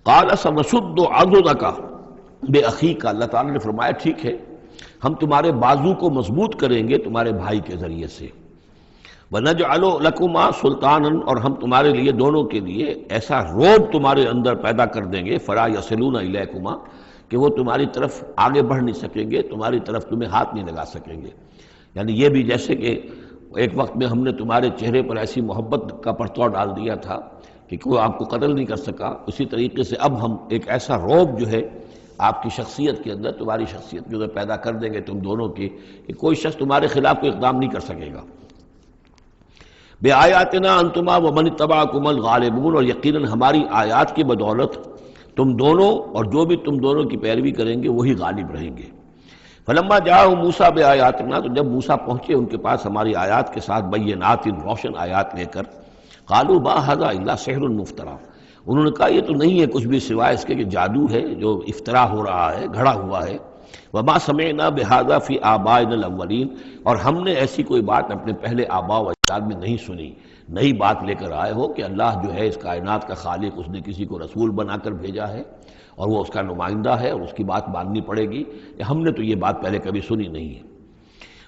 قال سنشد عضدک باخیک، اللہ تعالیٰ نے فرمایا ٹھیک ہے ہم تمہارے بازو کو مضبوط کریں گے تمہارے بھائی کے ذریعے سے۔ وَنَجْعَلُ لَكُمَا سُلْطَانًا، اور ہم تمہارے لیے دونوں کے لیے ایسا روب تمہارے اندر پیدا کر دیں گے، فَلَا يَصِلُونَ إِلَيْكُمَا، کہ وہ تمہاری طرف آگے بڑھ نہیں سکیں گے، تمہاری طرف تمہیں ہاتھ نہیں لگا سکیں گے۔ یعنی یہ بھی جیسے کہ ایک وقت میں ہم نے تمہارے چہرے پر ایسی محبت کا پرتو ڈال دیا تھا کہ کوئی آپ کو قتل نہیں کر سکا، اسی طریقے سے اب ہم ایک ایسا روب جو ہے آپ کی شخصیت کے اندر، تمہاری شخصیت جو ہے پیدا کر دیں گے تم دونوں کی، کہ کوئی شخص تمہارے خلاف کوئی اقدام نہیں کر سکے گا۔ بِآیاتنا انتما ومن اتبعکم الغالبون، اور یقیناً ہماری آیات کی بدولت تم دونوں اور جو بھی تم دونوں کی پیروی کریں گے وہی غالب رہیں گے۔ فلما جاءهم موسیٰ بآیاتنا، تو جب موسیٰ پہنچے ان کے پاس ہماری آیات کے ساتھ، بینات، روشن آیات لے کر، قالوا ما ھذا الا سحر مفترى، انہوں نے کہا یہ تو نہیں ہے کچھ بھی سوائے اس کے کہ جادو ہے جو افترا ہو رہا ہے، گھڑا ہوا ہے۔ وما سمعنا بھذا فی آبائنا الاولین، اور ہم نے ایسی کوئی بات اپنے پہلے آباء و اجداد میں نہیں سنی۔ نئی بات لے کر آئے ہو کہ اللہ جو ہے اس کائنات کا خالق، اس نے کسی کو رسول بنا کر بھیجا ہے اور وہ اس کا نمائندہ ہے اور اس کی بات ماننی پڑے گی، کہ ہم نے تو یہ بات پہلے کبھی سنی نہیں ہے۔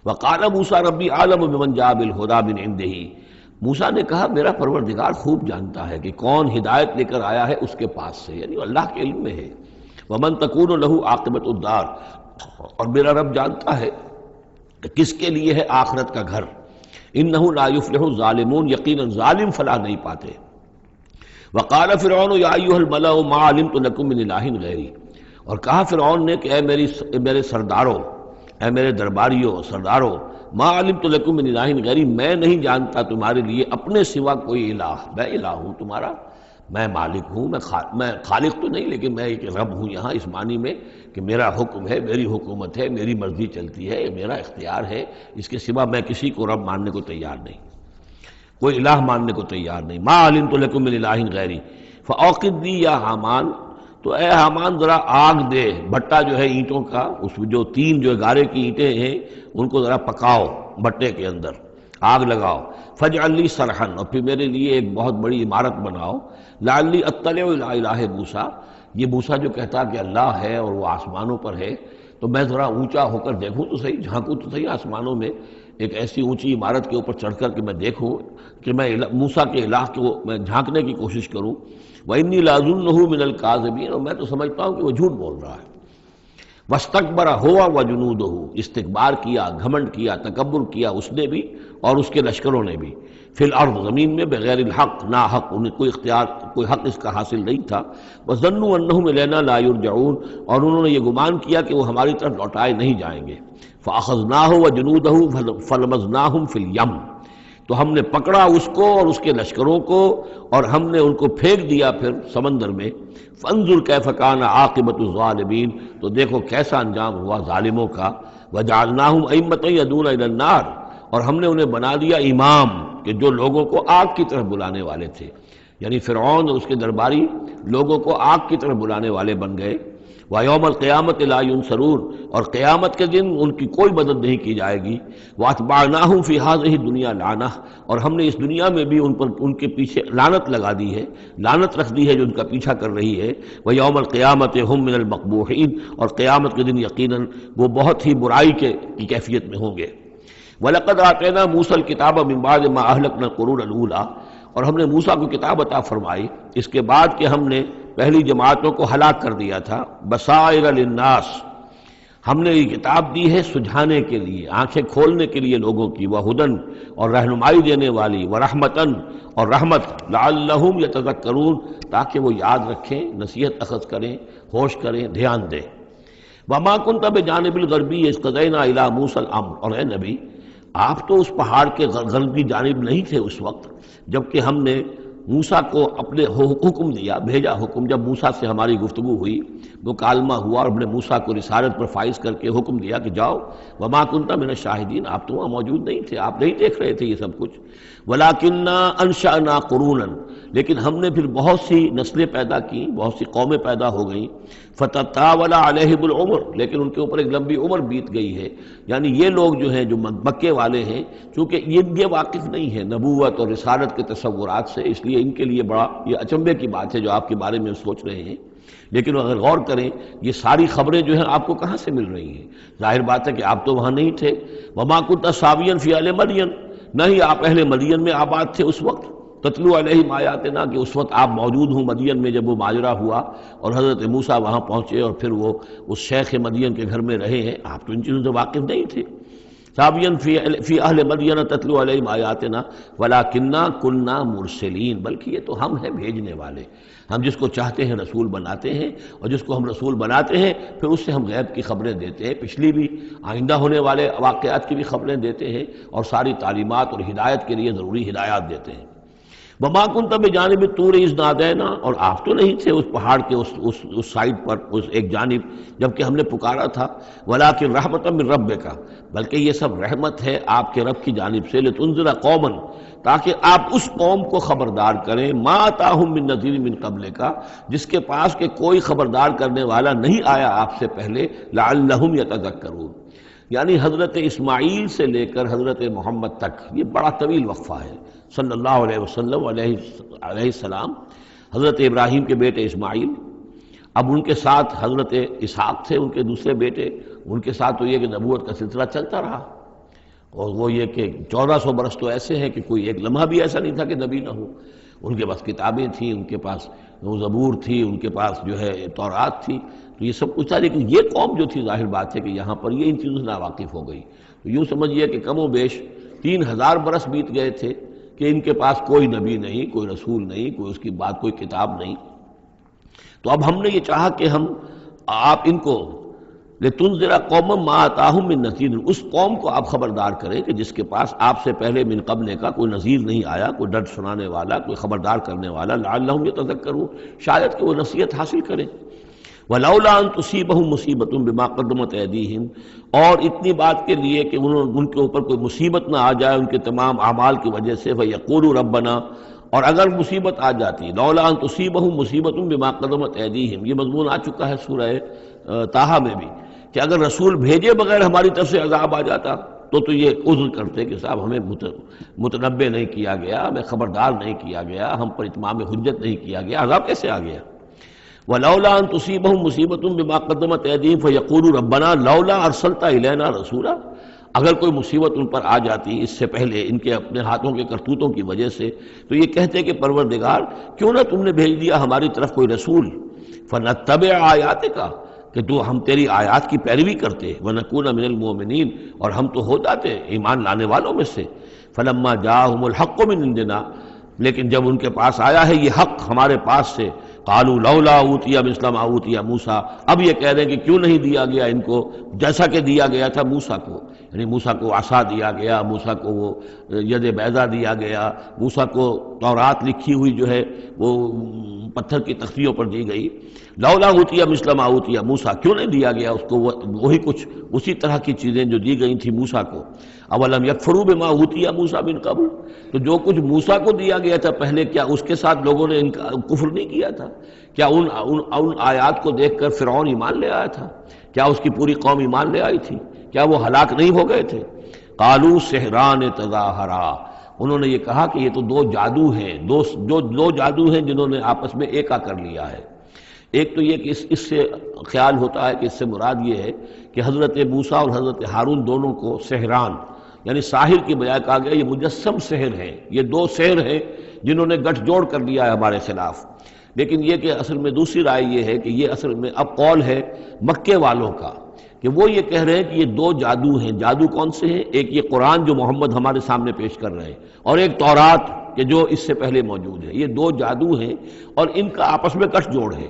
وقال موسیٰ ربی اعلم بمن جاء بالہدی من عنده، موسیٰ نے کہا میرا پروردگار خوب جانتا ہے کہ کون ہدایت لے کر آیا ہے اس کے پاس سے، یعنی اللہ کے علم میں ہے۔ ومن تکون له عاقبۃ الدار، اور میرا رب جانتا ہے کہ کس کے لیے ہے آخرت کا گھر۔ انہ لا یفلح الظالمون، یقیناً ظالم فلاح نہیں پاتے۔ وقال فرعون یا ایھا الملأ ما علمت لکم من الہ غیری، اور کہا فرعون نے کہ اے میرے سرداروں، اے میرے درباریوں سرداروں، ما علمت لکم من الہ غیری، میں نہیں جانتا تمہارے لیے اپنے سوا کوئی الہ، میں الہ ہوں تمہارا، میں مالک ہوں، میں خالق تو نہیں لیکن میں ایک رب ہوں یہاں اس معنی میں کہ میرا حکم ہے، میری حکومت ہے، میری مرضی چلتی ہے، میرا اختیار ہے، اس کے سوا میں کسی کو رب ماننے کو تیار نہیں، کوئی الہ ماننے کو تیار نہیں۔ ما علمت لکم من الہ غیری فاوقد لی یا حامان، تو اے حامان ذرا آگ دے، بھٹا جو ہے اینٹوں کا، اس میں جو تین جو گارے کی اینٹیں ہیں ان کو ذرا پکاؤ بھٹے کے اندر، آگ لگاؤ، فاجعل لی صرحا، اور پھر میرے لیے ایک بہت بڑی عمارت بناؤ، لعلی اطلع الی الہ موسیٰ، یہ موسیٰ جو کہتا کہ اللہ ہے اور وہ آسمانوں پر ہے، تو میں ذرا اونچا ہو کر دیکھوں تو صحیح، جھانکوں تو صحیح آسمانوں میں، ایک ایسی اونچی عمارت کے اوپر چڑھ کر کہ میں دیکھوں کہ میں موسیٰ کے الہ کو میں جھانکنے کی کوشش کروں۔ وَإِنِّي لَأَظُنُّهُ مِنَ الْكَاذِبِينَ، اور میں تو سمجھتا ہوں کہ وہ جھوٹ بول رہا ہے۔ وَاسْتَكْبَرَ هُوَ وَجُنُودُهُ، استکبار کیا، گھمنڈ کیا، تکبر کیا اس نے بھی اور اس کے لشکروں نے بھی، فی الارض، زمین میں، بغیر الحق، نا حق، انہیں کوئی اختیار، کوئی حق اس کا حاصل نہیں تھا۔ وَظَنُّوا أَنَّهُمْ إِلَيْنَا لَا يُرْجَعُونَ، اور انہوں نے یہ گمان کیا کہ وہ ہماری طرف لوٹائے نہیں جائیں گے۔ فَأَخَذْنَاهُ وَجُنُودَهُ فَلَمَزْنَاهُمْ فِي الْيَمِّ، تو ہم نے پکڑا اس کو اور اس کے لشکروں کو اور ہم نے ان کو پھینک دیا پھر سمندر میں۔ فانظر کیف کان عاقبۃ الظالمین، تو دیکھو کیسا انجام ہوا ظالموں کا۔ وجعلناہم ائمۃ یدعون الی النار، اور ہم نے انہیں بنا دیا امام کہ جو لوگوں کو آگ کی طرف بلانے والے تھے، یعنی فرعون اور اس کے درباری لوگوں کو آگ کی طرف بلانے والے بن گئے۔ وَيَوْمَ الْقِيَامَةِ لَا يُنصَرُونَ، اور قیامت کے دن ان کی کوئی مدد نہیں کی جائے گی۔ وَأَتْبَعْنَاهُمْ فِي هَذِهِ الدُّنْيَا لَعْنَةً، اور ہم نے اس دنیا میں بھی ان پر، ان کے پیچھے لعنت لگا دی ہے، لعنت رکھ دی ہے جو ان کا پیچھا کر رہی ہے۔ وَيَوْمَ الْقِيَامَةِ هُمْ مِنَ الْمَقْبُوحِينَ، اور قیامت کے دن یقیناً وہ بہت ہی برائی کی کیفیت میں ہوں گے۔ وَلَقَدْ آتَيْنَا مُوسَى الْكِتَابَ مِن بَعْدِ مَا أَهْلَكْنَا الْقُرُونَ الْأُولَىٰ، اور ہم نے موسیٰ کو کتاب عطا فرمائی اس کے بعد کہ ہم نے پہلی جماعتوں کو ہلاک کر دیا تھا۔ بصائر للناس، ہم نے یہ کتاب دی ہے سجھانے کے لیے، آنکھیں کھولنے کے لیے لوگوں کی، وہدن، اور رہنمائی دینے والی، ورحمتن، اور رحمت، لعلہم یتذکرون، تاکہ وہ یاد رکھیں، نصیحت اخذ کریں، ہوش کریں، دھیان دیں۔ وما کنت بجانب الغربی اذ قضینا الی موسیٰ الامر، اور اے نبی آپ تو اس پہاڑ کے غربی جانب نہیں تھے اس وقت جبکہ ہم نے موسیٰ کو اپنے حکم دیا، بھیجا حکم، جب موسیٰ سے ہماری گفتگو ہوئی، مکالمہ ہوا اور ہم نے موسیٰ کو رسالت پر فائز کر کے حکم دیا کہ جاؤ، وما کنت من الشاہدین، آپ تو وہاں موجود نہیں تھے، آپ نہیں دیکھ رہے تھے یہ سب کچھ۔ ولکننا انشأنا قرونا، لیکن ہم نے پھر بہت سی نسلیں پیدا کی، بہت سی قومیں پیدا ہو گئیں۔ فتطاول علیہم العمر، لیکن ان کے اوپر ایک لمبی عمر بیت گئی ہے، یعنی یہ لوگ جو ہیں جو مکے والے ہیں، چونکہ یہ واقف نہیں ہے نبوت اور رسالت کے تصورات سے، اس لیے ان کے لیے بڑا یہ اچنبے کی بات ہے جو آپ کے بارے میں سوچ رہے ہیں۔ لیکن اگر غور کریں یہ ساری خبریں جو ہیں آپ کو کہاں سے مل رہی ہیں؟ ظاہر بات ہے کہ آپ تو وہاں نہیں تھے۔ وما كنت ساويا في اهل مدين، نہ ہی آپ اہل مدین میں آباد تھے اس وقت۔ تتلو علیہم آیاتنا، کہ اس وقت آپ موجود ہوں مدین میں جب وہ ماجرا ہوا اور حضرت موسیٰ وہاں پہنچے اور پھر وہ اس شیخ مدین کے گھر میں رہے ہیں، آپ تو ان چیزوں سے واقف نہیں تھے۔ ساویا فی اہل مدین تتلو علیہم آیاتنا ولکننا کننا مرسلین، بلکہ یہ تو ہم ہیں بھیجنے والے، ہم جس کو چاہتے ہیں رسول بناتے ہیں، اور جس کو ہم رسول بناتے ہیں پھر اس سے ہم غیب کی خبریں دیتے ہیں، پچھلی بھی آئندہ ہونے والے واقعات کی بھی خبریں دیتے ہیں، اور ساری تعلیمات اور ہدایت کے لیے ضروری ہدایات دیتے ہیں۔ وما كنت بجانب الطور اذ نادینا، اور آپ تو نہیں تھے اس پہاڑ کے اس سائڈ پر، اس ایک جانب جبکہ ہم نے پکارا تھا۔ ولکن رحمۃ من ربک، بلکہ یہ سب رحمت ہے آپ کے رب کی جانب سے، لتنذر قوما، تاکہ آپ اس قوم کو خبردار کریں، ما اتاہم من نذیر من قبلک، جس کے پاس کہ کوئی خبردار کرنے والا نہیں آیا آپ سے پہلے، لعلہم یتذکرون، یعنی حضرت اسماعیل سے لے کر حضرت محمد تک یہ بڑا طویل وقفہ ہے۔ صلی اللہ علیہ وسلم علیہ السلام، حضرت ابراہیم کے بیٹے اسماعیل، اب ان کے ساتھ حضرت اسحاق تھے ان کے دوسرے بیٹے، ان کے ساتھ تو یہ کہ نبوت کا سلسلہ چلتا رہا، اور وہ یہ کہ 1400 برس تو ایسے ہیں کہ کوئی ایک لمحہ بھی ایسا نہیں تھا کہ نبی نہ ہو۔ ان کے پاس کتابیں تھیں، ان کے پاس زبور تھی، ان کے پاس جو ہے تورات تھی، تو یہ سب کچھ تھا، لیکن یہ قوم جو تھی ظاہر بات ہے کہ یہاں پر یہ ان چیزوں سے ناواقف ہو گئی۔ تو یوں سمجھیے کہ کم و بیش 3000 برس بیت گئے تھے کہ ان کے پاس کوئی نبی نہیں، کوئی رسول نہیں، کوئی اس کی بات کوئی کتاب نہیں۔ تو اب ہم نے یہ چاہا کہ ہم آپ ان کو لتنذر قوما ما آتاہم من نذیر، اس قوم کو آپ خبردار کریں کہ جس کے پاس آپ سے پہلے من قبل کا کوئی نذیر نہیں آیا، کوئی ڈر سنانے والا، کوئی خبردار کرنے والا، لعلہم یتذکرون، شاید کہ وہ نصیحت حاصل کریں۔ وَلَوْلَا أَن تُصِيبَهُم مُّصِيبَةٌ بِمَا قَدَّمَتْ أَيْدِيهِمْ، اور اتنی بات کے لیے کہ ان کے اوپر کوئی مصیبت نہ آ جائے ان کے تمام اعمال کی وجہ سے، فَيَقُولُوا رَبَّنَا، اور اگر مصیبت آ جاتی، لولا ان تصیبہم مصیبت بما قدمت ایدیہم، یہ مضمون آ چکا ہے سورہ طٰہٰ میں بھی، کہ اگر رسول بھیجے بغیر ہماری طرف سے عذاب آ جاتا تو یہ عذر کرتے کہ صاحب ہمیں متنبع نہیں کیا گیا، ہمیں خبردار نہیں کیا گیا، ہم پر اتمام حجت نہیں کیا گیا، عذاب کیسے آ گیا؟ وَلَوْلَا أَن تُصِيبَهُم مُّصِيبَةٌ بِمَا قَدَّمَتْ أَيْدِيهِمْ فَيَقُولُوا رَبَّنَا لَوْلَا أَرْسَلْتَ إِلَيْنَا رَسُولًا، اگر کوئی مصیبت ان پر آ جاتی اس سے پہلے ان کے اپنے ہاتھوں کے کرتوتوں کی وجہ سے، تو یہ کہتے کہ پروردگار کیوں نہ تم نے بھیج دیا ہماری طرف کوئی رسول، فَنَتَّبِعَ آیَاتِکَ، کہ تو ہم تیری آیات کی پیروی کرتے، وَنَكُونَ مِنَ الْمُؤْمِنِينَ، اور ہم تو ہو جاتے ایمان لانے والوں میں سے۔ فَلَمَّا جَاءَهُمُ الْحَقُّ مِنْ عِنْدِنَا، لیکن جب ان کے پاس آیا ہے یہ حق ہمارے پاس سے، قالوا لولا اوتي مثل ما اوتي موسیٰ، اب یہ کہہ رہے ہیں کہ کیوں نہیں دیا گیا ان کو جیسا کہ دیا گیا تھا موسیٰ کو، یعنی موسیٰ کو عصا دیا گیا، موسیٰ کو وہ ید بیضا دیا گیا، موسیٰ کو تورات لکھی ہوئی جو ہے وہ پتھر کی تختیوں پر دی گئی۔ لولا اوتي مثل ما اوتي موسیٰ، کیوں نہیں دیا گیا اس کو وہی کچھ اسی طرح کی چیزیں جو دی گئی تھی موسیٰ کو؟ اولم یکفروا بما اوتي موسیٰ من قبل، تو جو کچھ موسیٰ کو دیا گیا تھا پہلے، کیا اس کے ساتھ لوگوں نے کفر نہیں کیا تھا؟ کیا ان آیات کو دیکھ کر فرعون ایمان لے آیا تھا؟ کیا اس کی پوری قوم ایمان لے آئی تھی؟ کیا وہ ہلاک نہیں ہو گئے تھے؟ قالوا سحران تظاہرا، انہوں نے یہ کہا کہ یہ تو دو جادو ہیں، دو جادو ہیں جنہوں نے آپس میں ایکا کر لیا ہے۔ ایک تو یہ کہ اس سے خیال ہوتا ہے کہ اس سے مراد یہ ہے کہ حضرت موسیٰ اور حضرت ہارون دونوں کو سحران، یعنی ساحر کی بجائے کہا گیا یہ مجسم سحر ہیں، یہ دو سحر ہیں جنہوں نے گٹھ جوڑ کر لیا ہے ہمارے خلاف۔ لیکن یہ کہ اصل میں دوسری رائے یہ ہے کہ یہ اصل میں اب قول ہے مکے والوں کا، کہ وہ یہ کہہ رہے ہیں کہ یہ دو جادو ہیں۔ جادو کون سے ہیں؟ ایک یہ قرآن جو محمد ہمارے سامنے پیش کر رہے ہیں، اور ایک تورات کہ جو اس سے پہلے موجود ہے۔ یہ دو جادو ہیں اور ان کا آپس میں گٹھ جوڑ ہے،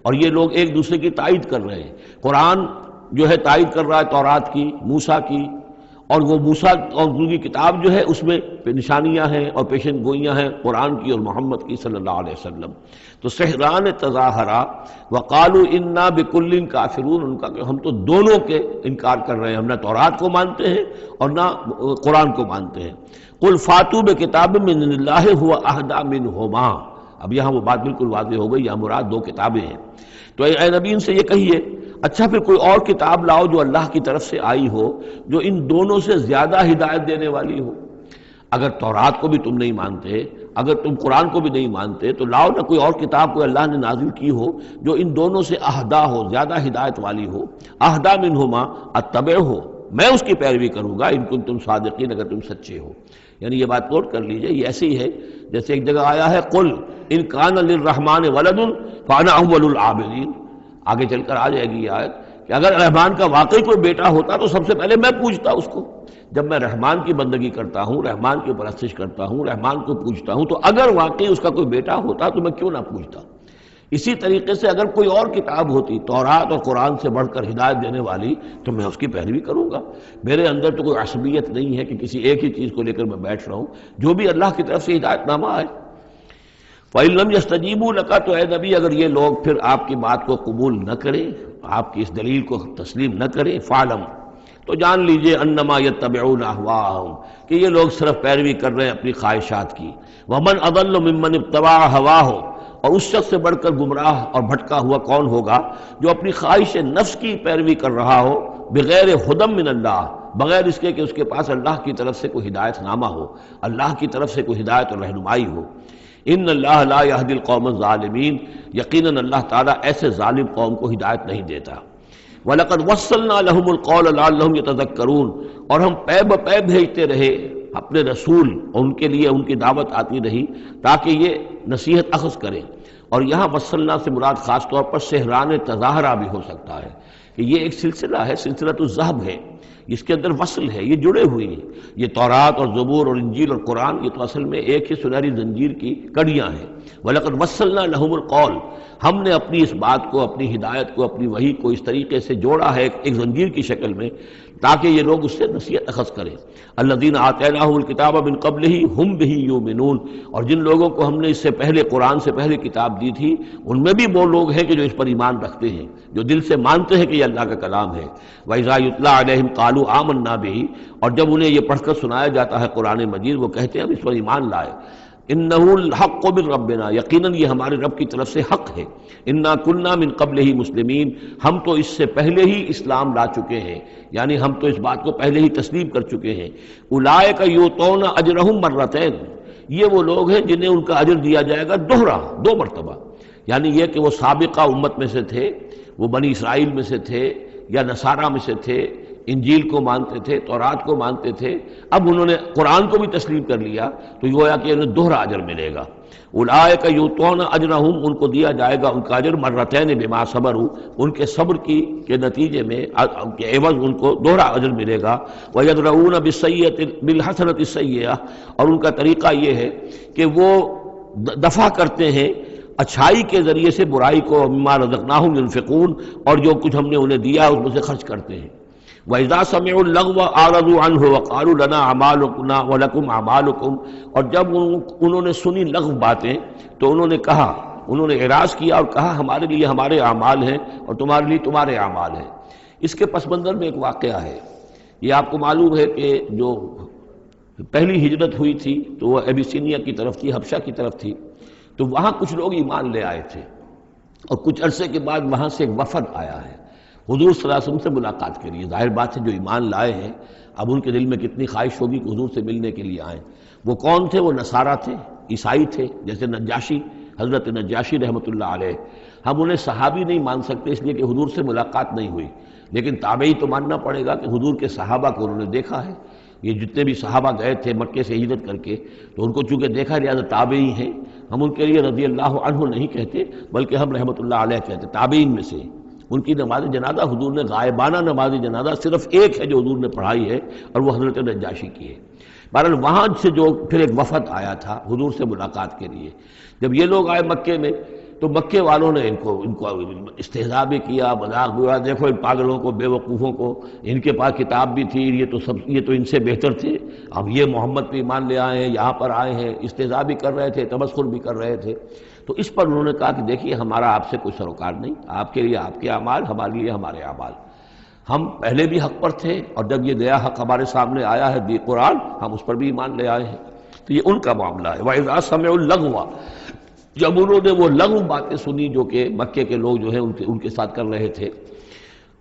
اور یہ لوگ ایک دوسرے کی تائید کر رہے ہیں۔ قرآن جو ہے تائید کر رہا ہے تورات کی، موسیٰ کی، اور وہ موسیٰ اور ان کی کتاب جو ہے اس میں نشانیاں ہیں اور پیشن گوئیاں ہیں قرآن کی اور محمد کی صلی اللہ علیہ وسلم۔ تو سحران تظاہرا وقالوا انا بکل کافرون، ان کا کہ ہم تو دونوں کے انکار کر رہے ہیں، ہم نہ تورات کو مانتے ہیں اور نہ قرآن کو مانتے ہیں۔ قل فاتوا بکتاب من اللہ هو اہدی منہما، اب یہاں وہ بات بالکل واضح ہو گئی، یہاں مراد دو کتابیں ہیں۔ تو اے نبی ان سے یہ کہیے اچھا پھر کوئی اور کتاب لاؤ جو اللہ کی طرف سے آئی ہو، جو ان دونوں سے زیادہ ہدایت دینے والی ہو۔ اگر تورات کو بھی تم نہیں مانتے، اگر تم قرآن کو بھی نہیں مانتے، تو لاؤ نہ کوئی اور کتاب کوئی اللہ نے نازل کی ہو جو ان دونوں سے اہدا ہو، زیادہ ہدایت والی ہو۔ اہدا منہما اتبع ہو، میں اس کی پیروی کروں گا، ان کنتم صادقین، اگر تم سچے ہو۔ یعنی یہ بات نوٹ کر لیجئے، یہ ایسی ہے جیسے ایک جگہ آیا ہے قل ان کان للرحمن ولد فانا اول العابدین، آگے چل کر آ جائے گی یہ آیت کہ اگر رحمان کا واقعی کوئی بیٹا ہوتا تو سب سے پہلے میں پوچھتا اس کو۔ جب میں رحمان کی بندگی کرتا ہوں، رحمان کی پرستش کرتا ہوں، رحمان کو پوچھتا ہوں، تو اگر واقعی اس کا کوئی بیٹا ہوتا تو میں کیوں نہ پوچھتا۔ اسی طریقے سے اگر کوئی اور کتاب ہوتی تورات اور قرآن سے بڑھ کر ہدایت دینے والی تو میں اس کی پیروی کروں گا۔ میرے اندر تو کوئی عصبیت نہیں ہے کہ کسی ایک ہی چیز کو لے کر میں بیٹھ رہا ہوں، جو بھی اللہ کی طرف سے ہدایت نامہ آئے۔ فَإِن لَّمْ يَسْتَجِيبُوا لَكَ، تو اے نبی اگر یہ لوگ پھر آپ کی بات کو قبول نہ کریں، آپ کی اس دلیل کو تسلیم نہ کریں، فَاعْلَمْ، تو جان لیجئے انما یتبعون اہواءہم، کہ یہ لوگ صرف پیروی کر رہے ہیں اپنی خواہشات کی۔ ومن اضل ممن اتبع ہواہ، اور اس شخص سے بڑھ کر گمراہ اور بھٹکا ہوا کون ہوگا جو اپنی خواہش نفس کی پیروی کر رہا ہو، بغیر ہدی من اللہ، بغیر اس کے کہ اس کے پاس اللہ کی طرف سے کوئی ہدایت نامہ ہو، اللہ کی طرف سے کوئی ہدایت اور رہنمائی ہو۔ ان اللہ لا یہدی القوم الظالمین، یقیناً اللہ تعالیٰ ایسے ظالم قوم کو ہدایت نہیں دیتا۔ وَلَقَدْ وَصَّلْنَا لَهُمُ الْقَوْلَ لَعَلَّهُمْ يَتَذَكَّرُونَ، اور ہم پے بپے بھیجتے رہے اپنے رسول، اور ان کے لیے ان کی دعوت آتی رہی تاکہ یہ نصیحت اخذ کریں۔ اور یہاں وصلنا سے مراد خاص طور پر سحران تظاہرہ بھی ہو سکتا ہے کہ یہ ایک سلسلہ ہے، سلسلۃ الذہب ہے، اس کے اندر وصل ہے، یہ جڑے ہوئی ہیں۔ یہ تورات اور زبور اور انجیل اور قرآن، یہ تو اصل میں ایک ہی سنہری زنجیر کی کڑیاں ہیں۔ وَلَقَدْ وَصَّلْنَا لَهُمُ الْقَوْلَ، ہم نے اپنی اس بات کو، اپنی ہدایت کو، اپنی وحی کو اس طریقے سے جوڑا ہے ایک زنجیر کی شکل میں تاکہ یہ لوگ اس سے نصیحت اخذ کریں۔ الذین آتیناہم الکتاب من قبلہ ہم بہ یؤمنون، اور جن لوگوں کو ہم نے اس سے پہلے قرآن سے پہلے کتاب دی تھی ان میں بھی وہ لوگ ہیں کہ جو اس پر ایمان رکھتے ہیں، جو دل سے مانتے ہیں کہ یہ اللہ کا کلام ہے۔ وَإِذَا يُتْلَىٰ عَلَيْهِمْ قَالُوا آمَنَّا بِهِ، اور جب انہیں یہ پڑھ کر سنایا جاتا ہے قرآن مجید وہ کہتے ہیں ہم اس پر ایمان لائے۔ انہ الحق من ربنا، یقیناً یہ ہمارے رب کی طرف سے حق ہے۔ انا کنا من قبلہ مسلمین، ہم تو اس سے پہلے ہی اسلام لا چکے ہیں، یعنی ہم تو اس بات کو پہلے ہی تسلیم کر چکے ہیں۔ اولئک یؤتون اجرہم مرتین، یہ وہ لوگ ہیں جنہیں ان کا اجر دیا جائے گا دوہرا، 2 مرتبہ، یعنی یہ کہ وہ سابقہ امت میں سے تھے، وہ بنی اسرائیل میں سے تھے یا نصارہ میں سے تھے، انجیل کو مانتے تھے، تورات کو مانتے تھے، اب انہوں نے قرآن کو بھی تسلیم کر لیا تو گویا کہ انہیں دوہرا اجر ملے گا۔ اولئک یؤتون اجرہم، ان کو دیا جائے گا ان کا اجر مرتین بما صبروا، ان کے صبر کے نتیجے میں کے عوض ان کو دوہرا اجر ملے گا۔ ویدرؤون بالحسنۃ السیئۃ، اور ان کا طریقہ یہ ہے کہ وہ دفع کرتے ہیں اچھائی کے ذریعے سے برائی کو، مما رزقناہم ينفقون، اور جو کچھ ہم نے انہیں دیا اس میں سے خرچ کرتے ہیں۔ وَإِذَا سَمِعُوا اللَّغْوَ أَعْرَضُوا عَنْهُ وَقَالُوا لَنَا أَعْمَالُنَا وَلَكُمْ أَعْمَالُكُمْ، اور جب انہوں نے سنی لغو باتیں تو انہوں نے کہا، انہوں نے اعراض کیا اور کہا ہمارے لیے ہمارے اعمال ہیں اور تمہارے لیے تمہارے اعمال ہیں۔ اس کے پس منظر میں ایک واقعہ ہے، یہ آپ کو معلوم ہے کہ جو پہلی ہجرت ہوئی تھی تو وہ ابیسینیا کی طرف تھی، حبشہ کی طرف تھی، تو وہاں کچھ لوگ ایمان لے آئے تھے اور کچھ عرصے کے بعد وہاں سے ایک وفد آیا ہے حضور صلی اللہ علیہ وسلم سے ملاقات کے لیے۔ ظاہر بات ہے جو ایمان لائے ہیں اب ان کے دل میں کتنی خواہش ہوگی کہ حضور سے ملنے کے لیے آئیں۔ وہ کون تھے؟ وہ نصارہ تھے، عیسائی تھے، جیسے نجاشی، حضرت نجاشی رحمۃ اللہ علیہ۔ ہم انہیں صحابی نہیں مان سکتے اس لیے کہ حضور سے ملاقات نہیں ہوئی، لیکن تابعی تو ماننا پڑے گا کہ حضور کے صحابہ کو انہوں نے دیکھا ہے۔ یہ جتنے بھی صحابہ گئے تھے مکے سے ہجرت کر کے تو ان کو چونکہ دیکھا لہٰذا تابعی ہیں، ہم ان کے لیے رضی اللہ عنہ نہیں کہتے بلکہ ہم رحمۃ اللہ علیہ کہتے، تابعین میں سے۔ ان کی نماز جنازہ حضور نے غائبانہ نماز جنازہ صرف ایک ہے جو حضور نے پڑھائی ہے اور وہ حضرت نجاشی کی ہے۔ بہرحال وہاں سے جو پھر ایک وفد آیا تھا حضور سے ملاقات کے لیے، جب یہ لوگ آئے مکے میں تو مکے والوں نے ان کو استہزاء بھی کیا، مذاق بھی ہوا، دیکھو ان پاگلوں کو، بے وقوفوں کو، ان کے پاس کتاب بھی تھی، یہ تو ان سے بہتر تھے، اب یہ محمد پہ ایمان لے آئے ہیں، یہاں پر آئے ہیں، استہزاء بھی کر رہے تھے، تمسخر بھی کر رہے تھے۔ تو اس پر انہوں نے کہا کہ دیکھیے ہمارا آپ سے کوئی سروکار نہیں، آپ کے لیے آپ کے اعمال، ہمارے لیے ہمارے اعمال، ہم پہلے بھی حق پر تھے اور جب یہ نیا حق ہمارے سامنے آیا ہے دی قرآن، ہم اس پر بھی ایمان لے آئے ہیں۔ تو یہ ان کا معاملہ ہے۔ وَإِذَا سَمِعُوا اللَّغْوَ، جب انہوں نے وہ لغو باتیں سنی جو کہ مکے کے لوگ جو ہیں ان کے ساتھ کر رہے تھے،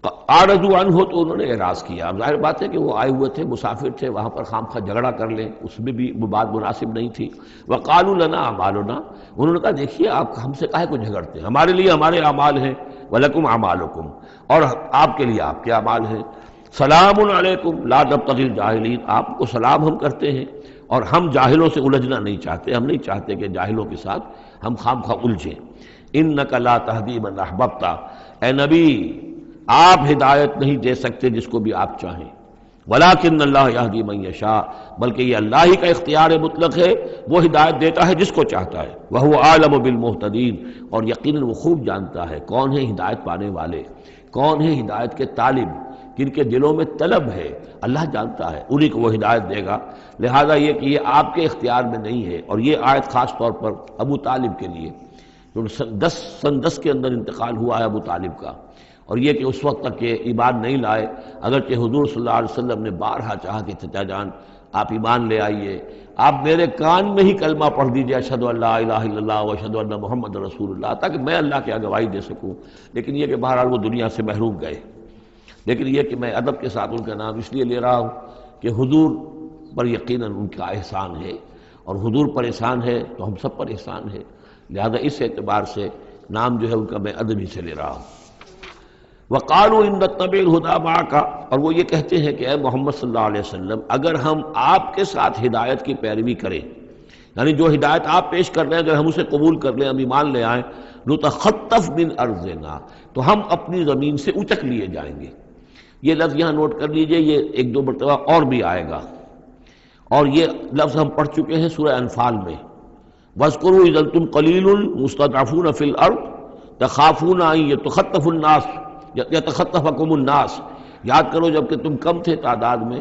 اعرضوا عنہ، تو انہوں نے اعراض کیا۔ اب ظاہر بات ہے کہ وہ آئے ہوئے تھے، مسافر تھے، وہاں پر خامخواہ جھگڑا کر لیں اس میں بھی وہ بات مناسب نہیں تھی۔ وقالوا لنا اعمالنا، انہوں نے کہا دیکھیے آپ ہم سے کاہے کو جھگڑتے ہیں، ہمارے لیے ہمارے اعمال ہیں، ولکم اعمالکم، اور آپ کے لیے آپ کے اعمال ہیں۔ سلام علیکم لا نبتغی الجاہلین، آپ کو سلام ہم کرتے ہیں اور ہم جاہلوں سے الجھنا نہیں چاہتے، ہم نہیں چاہتے کہ جاہلوں کے ساتھ ہم خام خواہ الجھیں۔ انک لا تہدی من احببت، اے نبی آپ ہدایت نہیں دے سکتے جس کو بھی آپ چاہیں، ولیکن اللہ یہدی من یشاء، بلکہ یہ اللہ ہی کا اختیار مطلق ہے، وہ ہدایت دیتا ہے جس کو چاہتا ہے۔ وہو اعلم بالمہتدین، اور یقیناً وہ خوب جانتا ہے کون ہے ہدایت پانے والے، کون ہے ہدایت کے طالب، جن کے دلوں میں طلب ہے، اللہ جانتا ہے، انہی کو وہ ہدایت دے گا۔ لہذا یہ کہ یہ آپ کے اختیار میں نہیں ہے، اور یہ آیت خاص طور پر ابو طالب کے لیے، سن 10 کے اندر انتقال ہوا ہے ابو طالب کا، اور یہ کہ اس وقت تک کہ ایمان نہیں لائے، اگرچہ حضور صلی اللہ علیہ وسلم نے بارہا چاہا کہ چچا جان آپ ایمان لے آئیے، آپ میرے کان میں ہی کلمہ پڑھ دیجیے اشہد ان لا الہ الا اللہ و اشہد ان محمد رسول اللہ، تاکہ میں اللہ کی گواہی دے سکوں، لیکن یہ کہ بہرحال وہ دنیا سے محروم گئے۔ لیکن یہ کہ میں ادب کے ساتھ ان کا نام اس لیے لے رہا ہوں کہ حضور پر یقیناً ان کا احسان ہے، اور حضور پر احسان ہے تو ہم سب پر احسان ہے، لہذا اس اعتبار سے نام جو ہے ان کا میں ادبی سے لے رہا ہوں۔ وقالوا ان نتبع الہدی معک، اور وہ یہ کہتے ہیں کہ اے محمد صلی اللہ علیہ وسلم اگر ہم آپ کے ساتھ ہدایت کی پیروی کریں، یعنی جو ہدایت آپ پیش کر رہے ہیں اگر ہم اسے قبول کر لیں، ہم ایمان لے آئیں، نتخطف من ارضنا، تو ہم اپنی زمین سے اچک لیے جائیں گے۔ یہ لفظ یہاں نوٹ کر لیجئے، یہ 1-2 مرتبہ اور بھی آئے گا، اور یہ لفظ ہم پڑھ چکے ہیں سورہ انفال میں۔ وَاذْكُرُوا إِذْ أَنْتُمْ قَلِيلٌ مُسْتَضْعَفُونَ فِي الْأَرْضِ تخافون ان یتخطف الناس یتخطفکم الناس، یاد کرو جب کہ تم کم تھے تعداد میں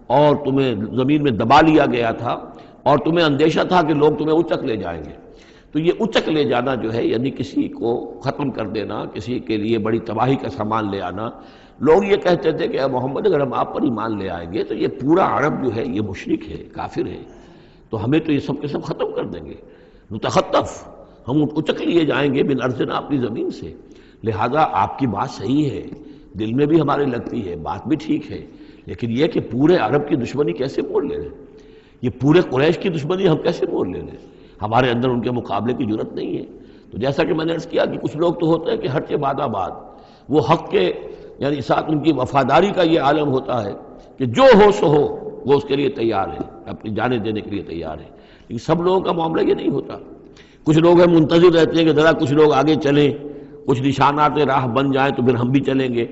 اور تمہیں زمین میں دبا لیا گیا تھا اور تمہیں اندیشہ تھا کہ لوگ تمہیں اچک لے جائیں گے۔ تو یہ اچک لے جانا جو ہے یعنی کسی کو ختم کر دینا، کسی کے لیے بڑی تباہی کا سامان لے آنا۔ لوگ یہ کہتے تھے کہ اے محمد اگر ہم آپ پر ایمان لے آئیں گے تو یہ پورا عرب جو ہے یہ مشرک ہے، کافر ہے، تو ہمیں تو یہ سب کے سب ختم کر دیں گے، نتخطف، ہم اچک لیے جائیں گے من ارضنا، اپنی زمین سے۔ لہذا آپ کی بات صحیح ہے، دل میں بھی ہمارے لگتی ہے، بات بھی ٹھیک ہے، لیکن یہ کہ پورے عرب کی دشمنی کیسے مول لے لیں، یہ پورے قریش کی دشمنی ہم کیسے مول لے لیں، ہمارے اندر ان کے مقابلے کی جرت نہیں ہے۔ تو جیسا کہ میں نے عرض کیا کہ کچھ لوگ تو ہوتے ہیں کہ ہر باد آباد، وہ حق کے یعنی ساتھ ان کی وفاداری کا یہ عالم ہوتا ہے کہ جو ہو سو ہو، وہ اس کے لیے تیار ہے، اپنی جانیں دینے کے لیے تیار ہے، لیکن سب لوگوں کا معاملہ یہ نہیں ہوتا۔ کچھ لوگ ہیں منتظر رہتے ہیں کہ ذرا کچھ لوگ آگے چلیں، کچھ نشانات راہ بن جائیں تو پھر ہم بھی چلیں گے۔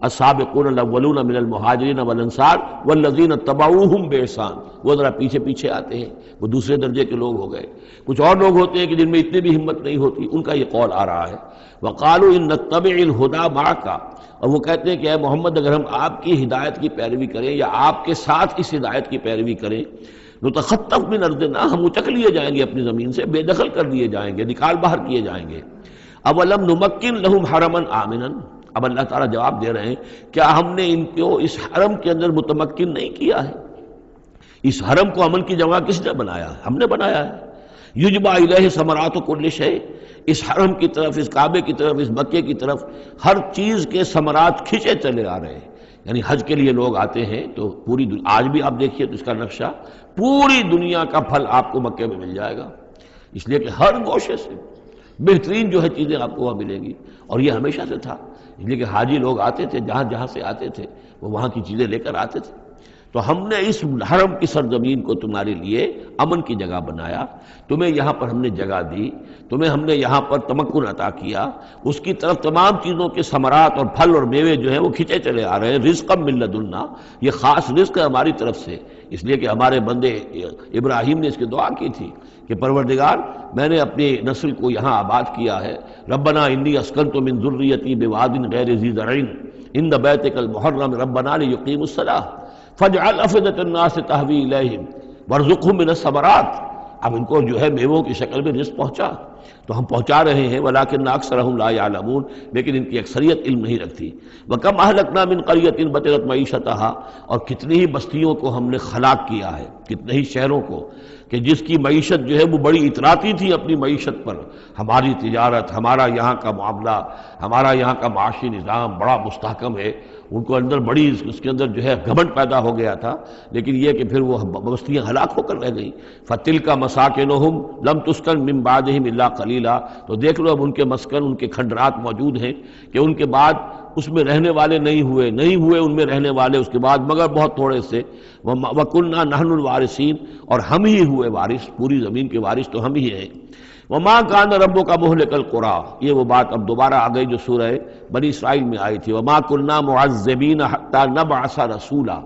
السابقون الاولون من المہاجرین والانصار والذین اتبعوہم بإحسان، وہ ذرا پیچھے پیچھے آتے ہیں، وہ دوسرے درجے کے لوگ ہو گئے۔ کچھ اور لوگ ہوتے ہیں کہ جن میں اتنی بھی ہمت نہیں ہوتی، ان کا یہ قول آ رہا ہے وقالوا ان نتبع الہدی معک، اور وہ کہتے ہیں کہ اے محمد اگر ہم آپ کی ہدایت کی پیروی کریں یا آپ کے ساتھ اس ہدایت کی پیروی کریں، نتخطف من ارضنا، ہم اچک لیے جائیں گے اپنی زمین سے، بے دخل کر دیے جائیں گے، نکال باہر کیے جائیں گے۔ اولم نمکن لہم حرما آمنا، اب اللہ تعالیٰ جواب دے رہے ہیں کیا ہم نے ان کو اس حرم کے اندر متمکن نہیں کیا ہے؟ اس حرم کو امن کی جگہ کس نے بنایا ہے؟ ہم نے بنایا ہے۔ یجبا الیہ ثمرات کل شیء، اس حرم کی طرف، اس کعبے کی طرف، اس مکے کی طرف ہر چیز کے ثمرات کھینچے چلے آ رہے ہیں۔ یعنی حج کے لیے لوگ آتے ہیں تو پوری آج بھی آپ دیکھیے تو اس کا نقشہ، پوری دنیا کا پھل آپ کو مکے میں مل جائے گا، اس لیے کہ ہر گوشے سے بہترین جو ہے چیزیں آپ کو وہاں ملیں گی، اور یہ ہمیشہ سے تھا، اس لیے کہ حاجی لوگ آتے تھے، جہاں جہاں سے آتے تھے وہ وہاں کی چیزیں لے کر آتے تھے۔ تو ہم نے اس حرم کی سرزمین کو تمہارے لیے امن کی جگہ بنایا، تمہیں یہاں پر ہم نے جگہ دی، تمہیں ہم نے یہاں پر تمکن عطا کیا، اس کی طرف تمام چیزوں کے ثمرات اور پھل اور میوے جو ہیں وہ کھینچے چلے آ رہے ہیں۔ رزقا من لدنا، یہ خاص رزق ہے ہماری طرف سے، اس لیے کہ ہمارے بندے ابراہیم نے اس کی دعا کی تھی کہ پروردگار میں نے اپنی نسل کو یہاں آباد کیا ہے، ربنا انی اسکنت من ذریتی بواد غیر ذی زرع عند بیتک المحرم ربنا لیقیموا الصلاۃ فاجعل افئدة الناس تہوی الیہم وارزقہم من الثمرات۔ اب ان کو جو ہے میووں کی شکل میں رزق پہنچا تو ہم پہنچا رہے ہیں، ولکن اکثرہم لا یعلمون، لیکن ان کی اکثریت علم نہیں رکھتی۔ وکم اہلکنا من قریۃ بطرت معیشتہا، اور کتنی ہی بستیوں کو ہم نے ہلاک کیا ہے، کتنے ہی شہروں کو کہ جس کی معیشت جو ہے وہ بڑی اتراتی تھی اپنی معیشت پر، ہماری تجارت، ہمارا یہاں کا معاملہ، ہمارا یہاں کا معاشی نظام بڑا مستحکم ہے، ان کو اندر بڑی اس کے اندر جو ہے گھمنڈ پیدا ہو گیا تھا، لیکن یہ کہ پھر وہ بستیاں ہلاک ہو کر رہ گئیں۔ فَتِلْكَ مَسَاكِنُهُمْ لَمْ تُسْكَنْ مِنْ بَعْدِهِمْ إِلَّا قَلِيلًا، تو دیکھ لو اب ان کے مسکن، ان کے کھنڈرات موجود ہیں کہ ان کے بعد اس میں رہنے والے نہیں ہوئے ان میں رہنے والے اس کے بعد مگر بہت تھوڑے سے۔ وَكُنَّا نَحْنُ الْوَارِثِينَ، اور ہم ہی ہوئے وارث، پوری زمین کے وارث تو ہم ہی ہیں۔ وَمَا كَانَ رَبُّكَ مُهْلِكَ الْقُرَىٰ، یہ وہ بات اب دوبارہ آ گئی جو سورہ بنی اسرائیل میں آئی تھی، وَمَا كُنَّا مُعَذِّبِينَ حَتَّىٰ نَبْعَثَ رَسُولًا،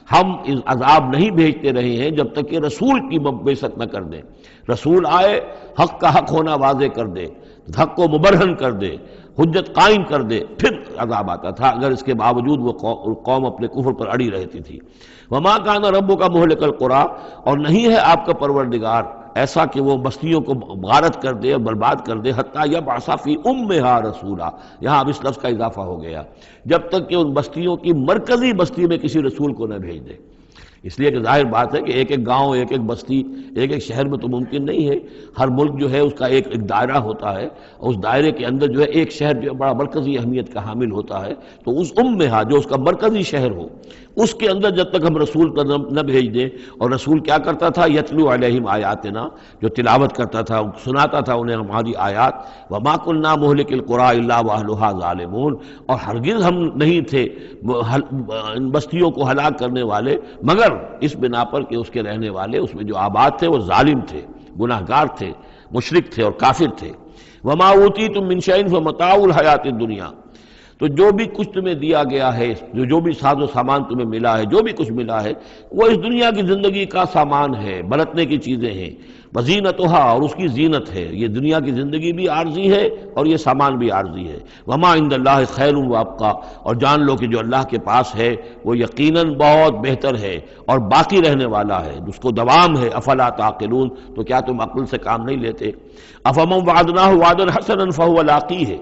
ہم عذاب نہیں بھیجتے رہے ہیں جب تک کہ رسول کی بعثت نہ کر دیں، رسول آئے حق کا حق ہونا واضح کر دے، حق کو مبرہن کر دے، حجت قائم کر دے، پھر عذاب آتا تھا، اگر اس کے باوجود وہ قوم اپنے کفر پر اڑی رہتی تھی۔ وَمَا كَانَ رَبُّكَ مُهْلِكَ الْقُرَىٰ، اور نہیں ہے آپ کا پروردگار ایسا کہ وہ بستیوں کو غارت کر دے اور برباد کر دے، حتیٰ یبعث فی امہا رسولا، یہاں اب اس لفظ کا اضافہ ہو گیا، جب تک کہ ان بستیوں کی مرکزی بستی میں کسی رسول کو نہ بھیج دے۔ اس لیے کہ ظاہر بات ہے کہ ایک ایک گاؤں، ایک ایک بستی، ایک ایک شہر میں تو ممکن نہیں ہے، ہر ملک جو ہے اس کا ایک ایک دائرہ ہوتا ہے، اور اس دائرے کے اندر جو ہے ایک شہر جو بڑا مرکزی اہمیت کا حامل ہوتا ہے، تو اس امہا جو اس کا مرکزی شہر ہو، اس کے اندر جب تک ہم رسول نہ بھیج دیں، اور رسول کیا کرتا تھا، یتلو علیہم آیاتنا، جو تلاوت کرتا تھا، سناتا تھا انہیں ہماری آیات، وما كنا مہلک القریٰ الا واہلھا ظالمون، اور ہرگز ہم نہیں تھے ان بستیوں کو ہلاک کرنے والے مگر اس بنا پر کہ اس کے رہنے والے اس میں جو آباد تھے وہ ظالم تھے، گناہگار تھے، مشرک تھے اور کافر تھے۔ وما اوتیتم من شیء فمتاع الحیات الدنیا، تو جو بھی کچھ تمہیں دیا گیا ہے، جو بھی ساز و سامان تمہیں ملا ہے، جو بھی کچھ ملا ہے، وہ اس دنیا کی زندگی کا سامان ہے، برتنے کی چیزیں ہیں، وزینتھا، اور اس کی زینت ہے۔ یہ دنیا کی زندگی بھی عارضی ہے اور یہ سامان بھی عارضی ہے۔ وما عند اللہ خیر وابقا، اور جان لو کہ جو اللہ کے پاس ہے وہ یقیناً بہت بہتر ہے اور باقی رہنے والا ہے، اس کو دوام ہے۔ افلا تعقلون، تو کیا تم عقل سے کام نہیں لیتے؟ افمن وعدناہ وعدا حسنا فہو لاقیہ،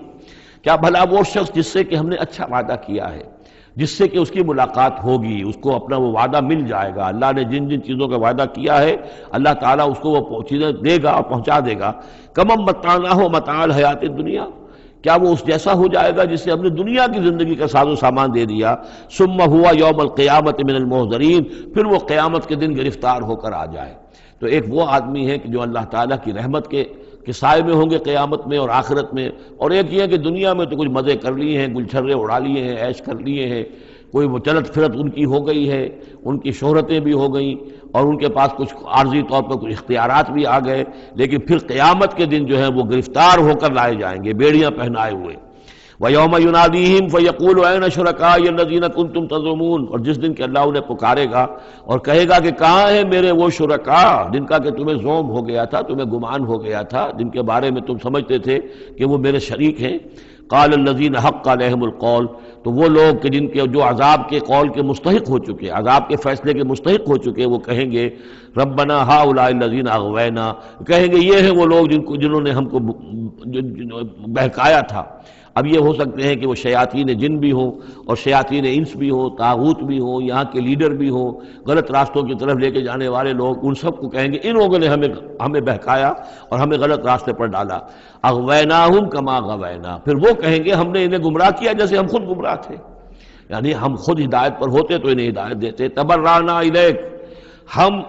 کیا بھلا وہ شخص جس سے کہ ہم نے اچھا وعدہ کیا ہے، جس سے کہ اس کی ملاقات ہوگی، اس کو اپنا وہ وعدہ مل جائے گا، اللہ نے جن جن چیزوں کا وعدہ کیا ہے اللہ تعالیٰ اس کو وہ چیزیں دے گا اور پہنچا دے گا۔ کمم متعناہ متاع الحیات الدنیا، کیا وہ اس جیسا ہو جائے گا جس سے ہم نے دنیا کی زندگی کا ساز و سامان دے دیا؟ ثم ہوا یوم القیامت من المحضرین، پھر وہ قیامت کے دن گرفتار ہو کر آ جائے۔ تو ایک وہ آدمی ہے کہ جو اللہ تعالیٰ کی رحمت کے سائے میں ہوں گے قیامت میں اور آخرت میں، اور ایک یہ ہے کہ دنیا میں تو کچھ مزے کر لیے ہیں، گل چھرے اڑا لیے ہیں، عیش کر لیے ہیں، کوئی وہ چلت پھرت ان کی ہو گئی ہے، ان کی شہرتیں بھی ہو گئیں اور ان کے پاس کچھ عارضی طور پر کچھ اختیارات بھی آ گئے، لیکن پھر قیامت کے دن جو ہے وہ گرفتار ہو کر لائے جائیں گے بیڑیاں پہنائے ہوئے۔ وَيَوْمَ يُنَادِيهِمْ فَيَقُولُ أَيْنَ شُرَكَائِيَ الَّذِينَ كُنتُمْ تَزْعُمُونَ، اور جس دن کہ اللہ انہیں پکارے گا اور کہے گا کہ کہاں ہیں میرے وہ شرکاء جن کا کہ تمہیں زوم ہو گیا تھا، تمہیں گمان ہو گیا تھا، جن کے بارے میں تم سمجھتے تھے کہ وہ میرے شریک ہیں۔ قال الذین حق علیہم القول، تو وہ لوگ کہ جن کے جو عذاب کے قول کے مستحق ہو چکے، عذاب کے فیصلے کے مستحق ہو چکے، وہ کہیں گے ربنا ہؤلاء الذین اغوینا، کہیں گے یہ ہیں وہ لوگ جنہوں نے ہم کو بہکایا تھا۔ اب یہ ہو سکتے ہیں کہ وہ شیاطین جن بھی ہوں اور شیاطین انس بھی ہوں، طاغوت بھی ہوں، یہاں کے لیڈر بھی ہوں، غلط راستوں کی طرف لے کے جانے والے لوگ، ان سب کو کہیں گے ان لوگوں نے ہمیں بہکایا اور ہمیں غلط راستے پر ڈالا۔ اغویناہم کما غوینا، پھر وہ کہیں گے ہم نے انہیں گمراہ کیا جیسے ہم خود گمراہ تھے، یعنی ہم خود ہدایت پر ہوتے تو انہیں ہدایت دیتے۔ تبرأنا الیک، ہم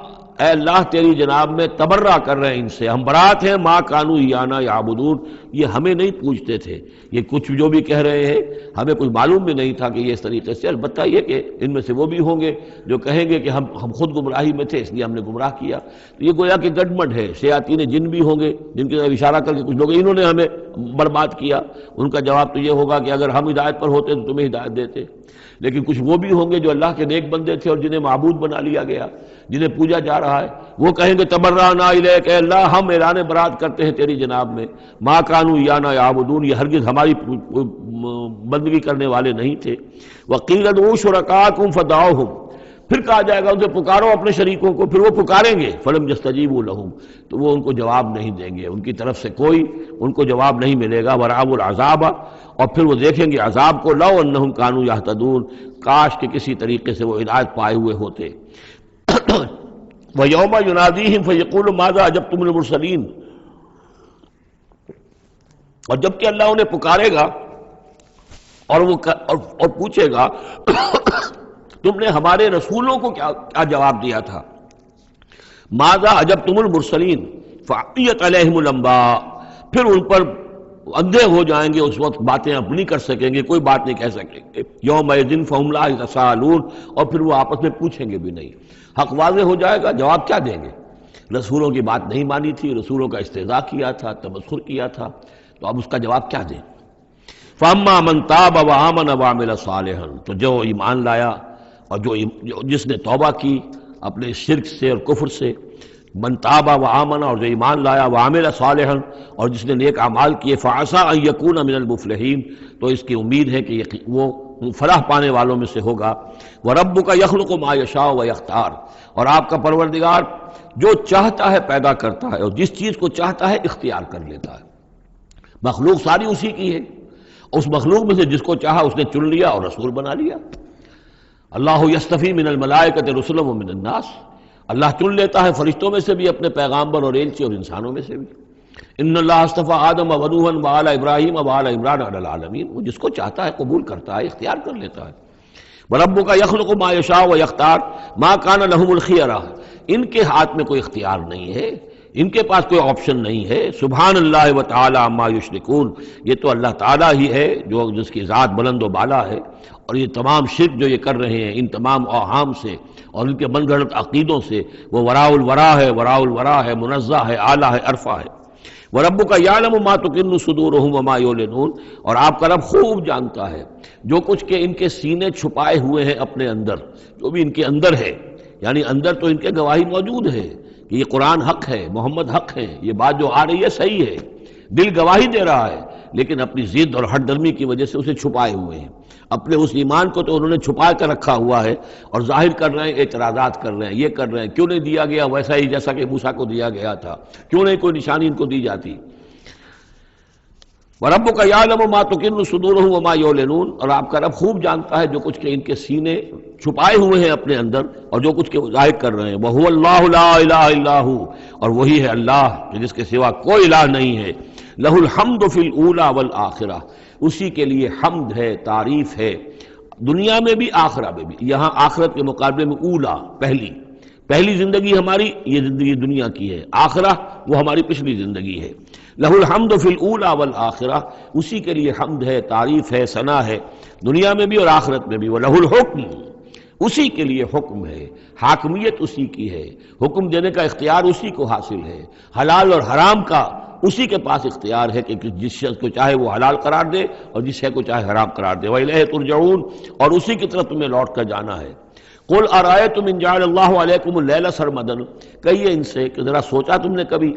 اے اللہ تیری جناب میں تبرہ کر رہے ہیں ان سے، ہم برات ہیں، ما کانوا ایانا یعبدون، یہ ہمیں نہیں پوجتے تھے، یہ کچھ جو بھی کہہ رہے ہیں ہمیں کچھ معلوم بھی نہیں تھا کہ یہ اس طریقے سے، البتہ یہ کہ ان میں سے وہ بھی ہوں گے جو کہیں گے کہ ہم خود گمراہی میں تھے اس لیے ہم نے گمراہ کیا۔ تو یہ گویا کہ گڈمڈ ہے، شیاطین جن بھی ہوں گے جن کی طرف اشارہ کر کے کچھ لوگ انہوں نے ہمیں برباد کیا، ان کا جواب تو یہ ہوگا کہ اگر ہم ہدایت پر ہوتے تو تمہیں ہدایت دیتے۔ لیکن کچھ وہ بھی ہوں گے جو اللہ کے نیک بندے تھے اور جنہیں معبود بنا لیا گیا، جنہیں پوجا جا رہا ہے، وہ کہیں گے تبرأنا الیک، اے اللہ ہم اعلان برات کرتے ہیں تیری جناب میں، ما کانوا ایانا یعبدون، یہ ہرگز ہماری بندگی کرنے والے نہیں تھے۔ وقیل ادعوا شرکاءکم فدعوہم، پھر کہا جائے گا ان سے پکارو اپنے شریکوں کو، پھر وہ پکاریں گے، فلم یستجیبوا لہم، تو وہ ان کو جواب نہیں دیں گے، ان کی طرف سے کوئی ان کو جواب نہیں ملے گا۔ ورأوا العذاب، اور پھر وہ دیکھیں گے عذاب کو، لو انہم کانوا یہتدون، کاش کہ کسی طریقے سے وہ ہدایت پائے ہوئے ہوتے۔ وَيَوْمَ يُنَادِيهِمْ فَيَقُولُ مَاذَا أَجَبْتُمُ الْمُرْسَلِينَ، اور جب کہ اللہ انہیں پکارے گا اور پوچھے گا تم نے ہمارے رسولوں کو کیا جواب دیا تھا؟ ماذا اجبتم المرسلین فعیت علیہم الانباء، پھر ان پر اندھے ہو جائیں گے، اس وقت باتیں اب نہیں کر سکیں گے، کوئی بات نہیں کہہ سکیں گے۔ یومئذ فہم لا یتساءلون، اور پھر وہ آپس میں پوچھیں گے بھی نہیں، حق واضح ہو جائے گا، جواب کیا دیں گے؟ رسولوں کی بات نہیں مانی تھی، رسولوں کا استہزاء کیا تھا، تمسخر کیا تھا، تو اب اس کا جواب کیا دیں؟ فَأَمَّا مَن تَابَ وَآمَنَ وَعَمِلَ صَالِحًا، تو جو ایمان لایا اور جس نے توبہ کی اپنے شرک سے اور کفر سے، من تاب و آمن، اور جو ایمان لایا، وعمل صالحا، اور جس نے نیک اعمال کیے، فعسى ان یکون من المفلحین، تو اس کی امید ہے کہ وہ فلاح پانے والوں میں سے ہوگا۔ وربک یخلق ما یشاء ویختار، اور آپ کا پروردگار جو چاہتا ہے پیدا کرتا ہے اور جس چیز کو چاہتا ہے اختیار کر لیتا ہے۔ مخلوق ساری اسی کی ہے، اس مخلوق میں سے جس کو چاہا اس نے چن لیا اور رسول بنا لیا۔ اللہ یصطفی من الملائکۃ رسلا ومن الناس، اللہ چن لیتا ہے فرشتوں میں سے بھی اپنے پیغامبر اور ایلچی، اور انسانوں میں سے بھی۔ ان اللہ اصطفیٰ آدم و نوحا وآل ابراہیم وآل عمران علی العالمین، وہ جس کو چاہتا ہے قبول کرتا ہے، اختیار کر لیتا ہے۔ وربک یخلق ما یشاء ویختار ما کان لهم الخیرہ، ان کے ہاتھ میں کوئی اختیار نہیں ہے، ان کے پاس کوئی آپشن نہیں ہے۔ سبحان اللہ وتعالی عما یشرکون، یہ تو اللہ تعالیٰ ہی ہے جو جس کی ذات بلند و بالا ہے، اور یہ تمام شرک جو یہ کر رہے ہیں ان تمام اوہام سے اور ان کے من گھڑت عقیدوں سے، وہ وراء الورا ہے، وراء الورا ہے، منزہ ہے، اعلیٰ ہے، عرفہ ہے۔ وَرَبُّكَ يَعْلَمُ مَا تُكِنُّ صُدُورُهُمْ وَمَا يُعْلِنُونَ، اور آپ کا رب خوب جانتا ہے جو کچھ کہ ان کے سینے چھپائے ہوئے ہیں اپنے اندر، جو بھی ان کے اندر ہے، یعنی اندر تو ان کے گواہی موجود ہے کہ یہ قرآن حق ہے، محمد حق ہے، یہ بات جو آ رہی ہے صحیح ہے، دل گواہی دے رہا ہے، لیکن اپنی ضد اور ہٹ درمی کی وجہ سے اسے چھپائے ہوئے ہیں۔ اپنے اس ایمان کو تو انہوں نے چھپا کر رکھا ہوا ہے اور ظاہر کر رہے ہیں، اعتراضات کر رہے ہیں، یہ کر رہے ہیں کیوں نہیں دیا گیا ویسا ہی جیسا کہ موسیٰ کو دیا گیا تھا، کیوں نہیں کوئی نشانی ان کو دی جاتی۔ وَرَبُّكَ يَعْلَمُ مَا تُكِنُّ صُدُورُهُمْ وَمَا يُعْلِنُونَ، اور آپ کا رب خوب جانتا ہے جو کچھ کہ ان کے سینے چھپائے ہوئے ہیں اپنے اندر اور جو کچھ کہ ظاہر کر رہے ہیں۔ وَهُوَ اللَّهُ لَا إِلَٰهَ إِلَّا هُوَ، اور وہی ہے اللہ کہ جس کے سوا کوئی الہ نہیں ہے۔ لَهُ الْحَمْدُ فِي الْأُولَىٰ وَالْآخِرَةِ، اسی کے لیے حمد ہے، تعریف ہے، دنیا میں بھی آخرہ میں بھی۔ یہاں آخرت کے مقابلے میں اولا، پہلی زندگی ہماری یہ زندگی دنیا کی ہے، آخرہ وہ ہماری پچھلی زندگی ہے۔ لَهُ الْحَمْدُ فِي الْأُولَىٰ وَالْآخِرَةِ، اسی کے لیے حمد ہے، تعریف ہے، ثنا ہے، دنیا میں بھی اور آخرت میں بھی۔ وَلَهُ الْحُكْمُ، اسی کے لیے حکم ہے، حاکمیت اسی کی ہے، حکم دینے کا اختیار اسی کو حاصل ہے، حلال اور حرام کا اسی کے پاس اختیار ہے کہ جس شخص کو چاہے وہ حلال قرار دے اور جس شے کو چاہے حرام قرار دے۔ وَإِلَيْهِ تُرْجَعُونَ، اور اسی کی طرف تمہیں لوٹ کر جانا ہے۔ قُلْ أَرَأَيْتُمْ إِنْ جَعَلَ اللَّهُ عَلَيْكُمُ اللَّيْلَ سَرْمَدًا، کہیے ان سے کہ ذرا سوچا تم نے کبھی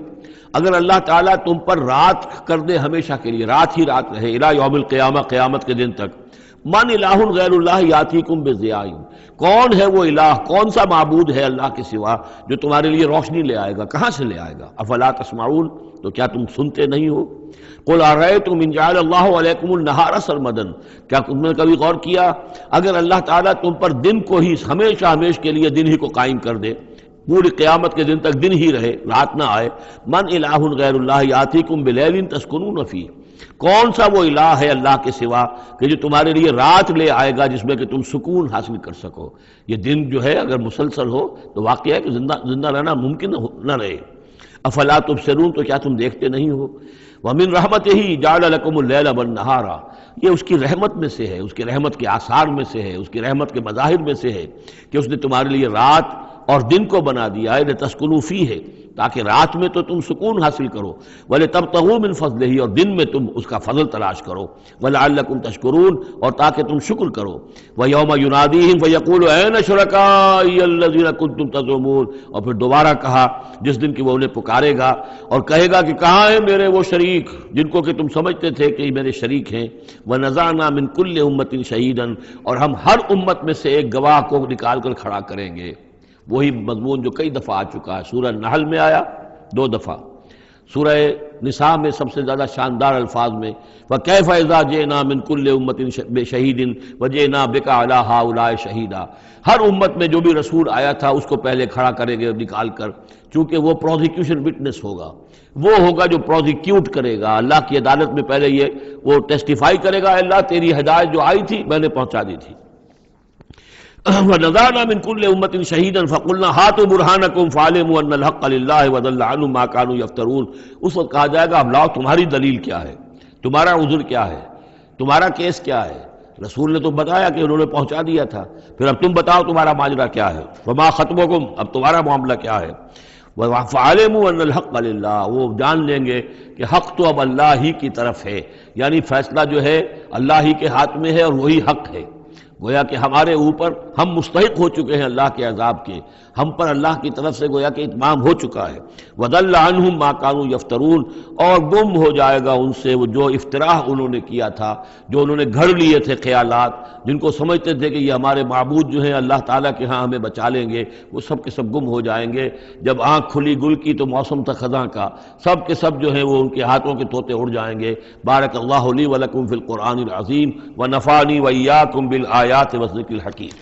اگر اللہ تعالیٰ تم پر رات کر دے ہمیشہ کے لیے، رات ہی رات رہے، الی یوم القیامہ، قیامت کے دن تک، من الہ غیر اللہ یاتیکم بضیاء، کون ہے وہ الہ، کون سا معبود ہے اللہ کے سوا جو تمہارے لیے روشنی لے آئے گا، کہاں سے لے آئے گا؟ افلا تسمعون، تو کیا تم سنتے نہیں ہو؟ قل ارأیتم ان جعل اللہ علیکم النہار سرمدا، کیا تم نے کبھی غور کیا اگر اللہ تعالیٰ تم پر دن کو ہی ہمیشہ کے لیے دن ہی کو قائم کر دے، پوری قیامت کے دن تک دن ہی رہے، رات نہ آئے، من الہ غیر اللہ یاتیکم بلیل تسکنون فیہ، کون سا وہ الہ ہے اللہ کے سوا کہ جو تمہارے لیے رات لے آئے گا جس میں کہ تم سکون حاصل کر سکو؟ یہ دن جو ہے اگر مسلسل ہو تو واقعہ ہے کہ زندہ رہنا ممکن نہ رہے۔ افلا تبصرون، تو کیا تم دیکھتے نہیں ہو؟ ومن رحمتہ جعل لکم اللیل والنہار، یہ اس کی رحمت میں سے ہے، اس کی رحمت کے آثار میں سے ہے، اس کی رحمت کے مظاہر میں سے ہے کہ اس نے تمہارے لیے رات اور دن کو بنا دیا ہے، لتسکنوا فیہ، تاکہ رات میں تو تم سکون حاصل کرو، وَلِتَبْتَغُوا مِنْ فَضْلِهِ، اور دن میں تم اس کا فضل تلاش کرو، وَلَعَلَّكُمْ تَشْكُرُونَ، اور تاکہ تم شکر کرو۔ وَيَوْمَ يُنَادِيهِمْ فَيَقُولُ أَيْنَ شُرَكَائِيَ الَّذِينَ كُنتُمْ تَزْعُمُونَ، اور پھر دوبارہ کہا جس دن کہ وہ انہیں پکارے گا اور کہے گا کہ کہاں ہیں میرے وہ شریک جن کو کہ تم سمجھتے تھے کہ یہ میرے شریک ہیں۔ وَنَزَعْنَا مِنْ كُلِّ أُمَّةٍ شَهِيدًا، اور ہم ہر امت میں سے ایک گواہ کو نکال کر کھڑا کریں گے۔ وہی مضمون جو کئی دفعہ آ چکا ہے، سورہ نحل میں آیا 2 دفعہ، سورہ نساء میں سب سے زیادہ شاندار الفاظ میں وَكَيْفَ إِذَا جِئْنَا مِنْ كُلِّ أُمَّةٍ بِشَهِيدٍ وَجِئْنَا بِكَ عَلَىٰ هَٰؤُلَاءِ شَهِيدًا، ہر امت میں جو بھی رسول آیا تھا اس کو پہلے کھڑا کریں گے نکال کر، چونکہ وہ پروزیکیوشن وٹنس ہوگا، وہ ہوگا جو پروزیکیوٹ کرے گا اللہ کی عدالت میں، پہلے یہ وہ ٹیسٹیفائی کرے گا اللہ تیری ہدایت جو آئی تھی میں نے پہنچا دی تھی۔ وَنَزَعْنَا مِنْ كُلِّ أُمَّةٍ شَهِيدًا فَقُلْنَا هَاتُوا بُرْهَانَكُمْ فَعَلِمُوا أَنَّ الْحَقَّ لِلَّهِ وَضَلَّ عَنْهُمْ مَا كَانُوا يَفْتَرُونَ، اس وقت کہا جائے گا اب لاؤ تمہاری دلیل کیا ہے، تمہارا عذر کیا ہے، تمہارا کیس کیا ہے؟ رسول نے تو بتایا کہ انہوں نے پہنچا دیا تھا، پھر اب تم بتاؤ تمہارا ماجرا کیا ہے، وَمَا خَطْبُكُمْ، اب تمہارا معاملہ کیا ہے؟ فَعَلِمُوا أَنَّ الْحَقَّ لِلَّهِ، وہ جان لیں گے کہ حق تو اب اللہ ہی کی طرف ہے، یعنی فیصلہ جو ہے اللہ ہی کے ہاتھ میں ہے اور وہی حق ہے۔ گویا کہ ہمارے اوپر ہم مستحق ہو چکے ہیں اللہ کے عذاب کے، ہم پر اللہ کی طرف سے گویا کہ اتمام ہو چکا ہے۔ وَضَلَّ عَنْهُمْ مَا كَانُوا يَفْتَرُونَ، اور گم ہو جائے گا ان سے وہ جو افتراء انہوں نے کیا تھا، جو انہوں نے گھڑ لیے تھے خیالات، جن کو سمجھتے تھے کہ یہ ہمارے معبود جو ہیں اللہ تعالیٰ کے ہاں ہمیں بچا لیں گے، وہ سب کے سب گم ہو جائیں گے۔ جب آنکھ کھلی گل کی تو موسم تھا خزاں کا، سب کے سب جو ہیں وہ ان کے ہاتھوں کے طوطے اڑ جائیں گے۔ بارک اللہ لی ولکم فی القرآن العظیم ونفعنی وإیاکم بالآیات والذکر الحکیم۔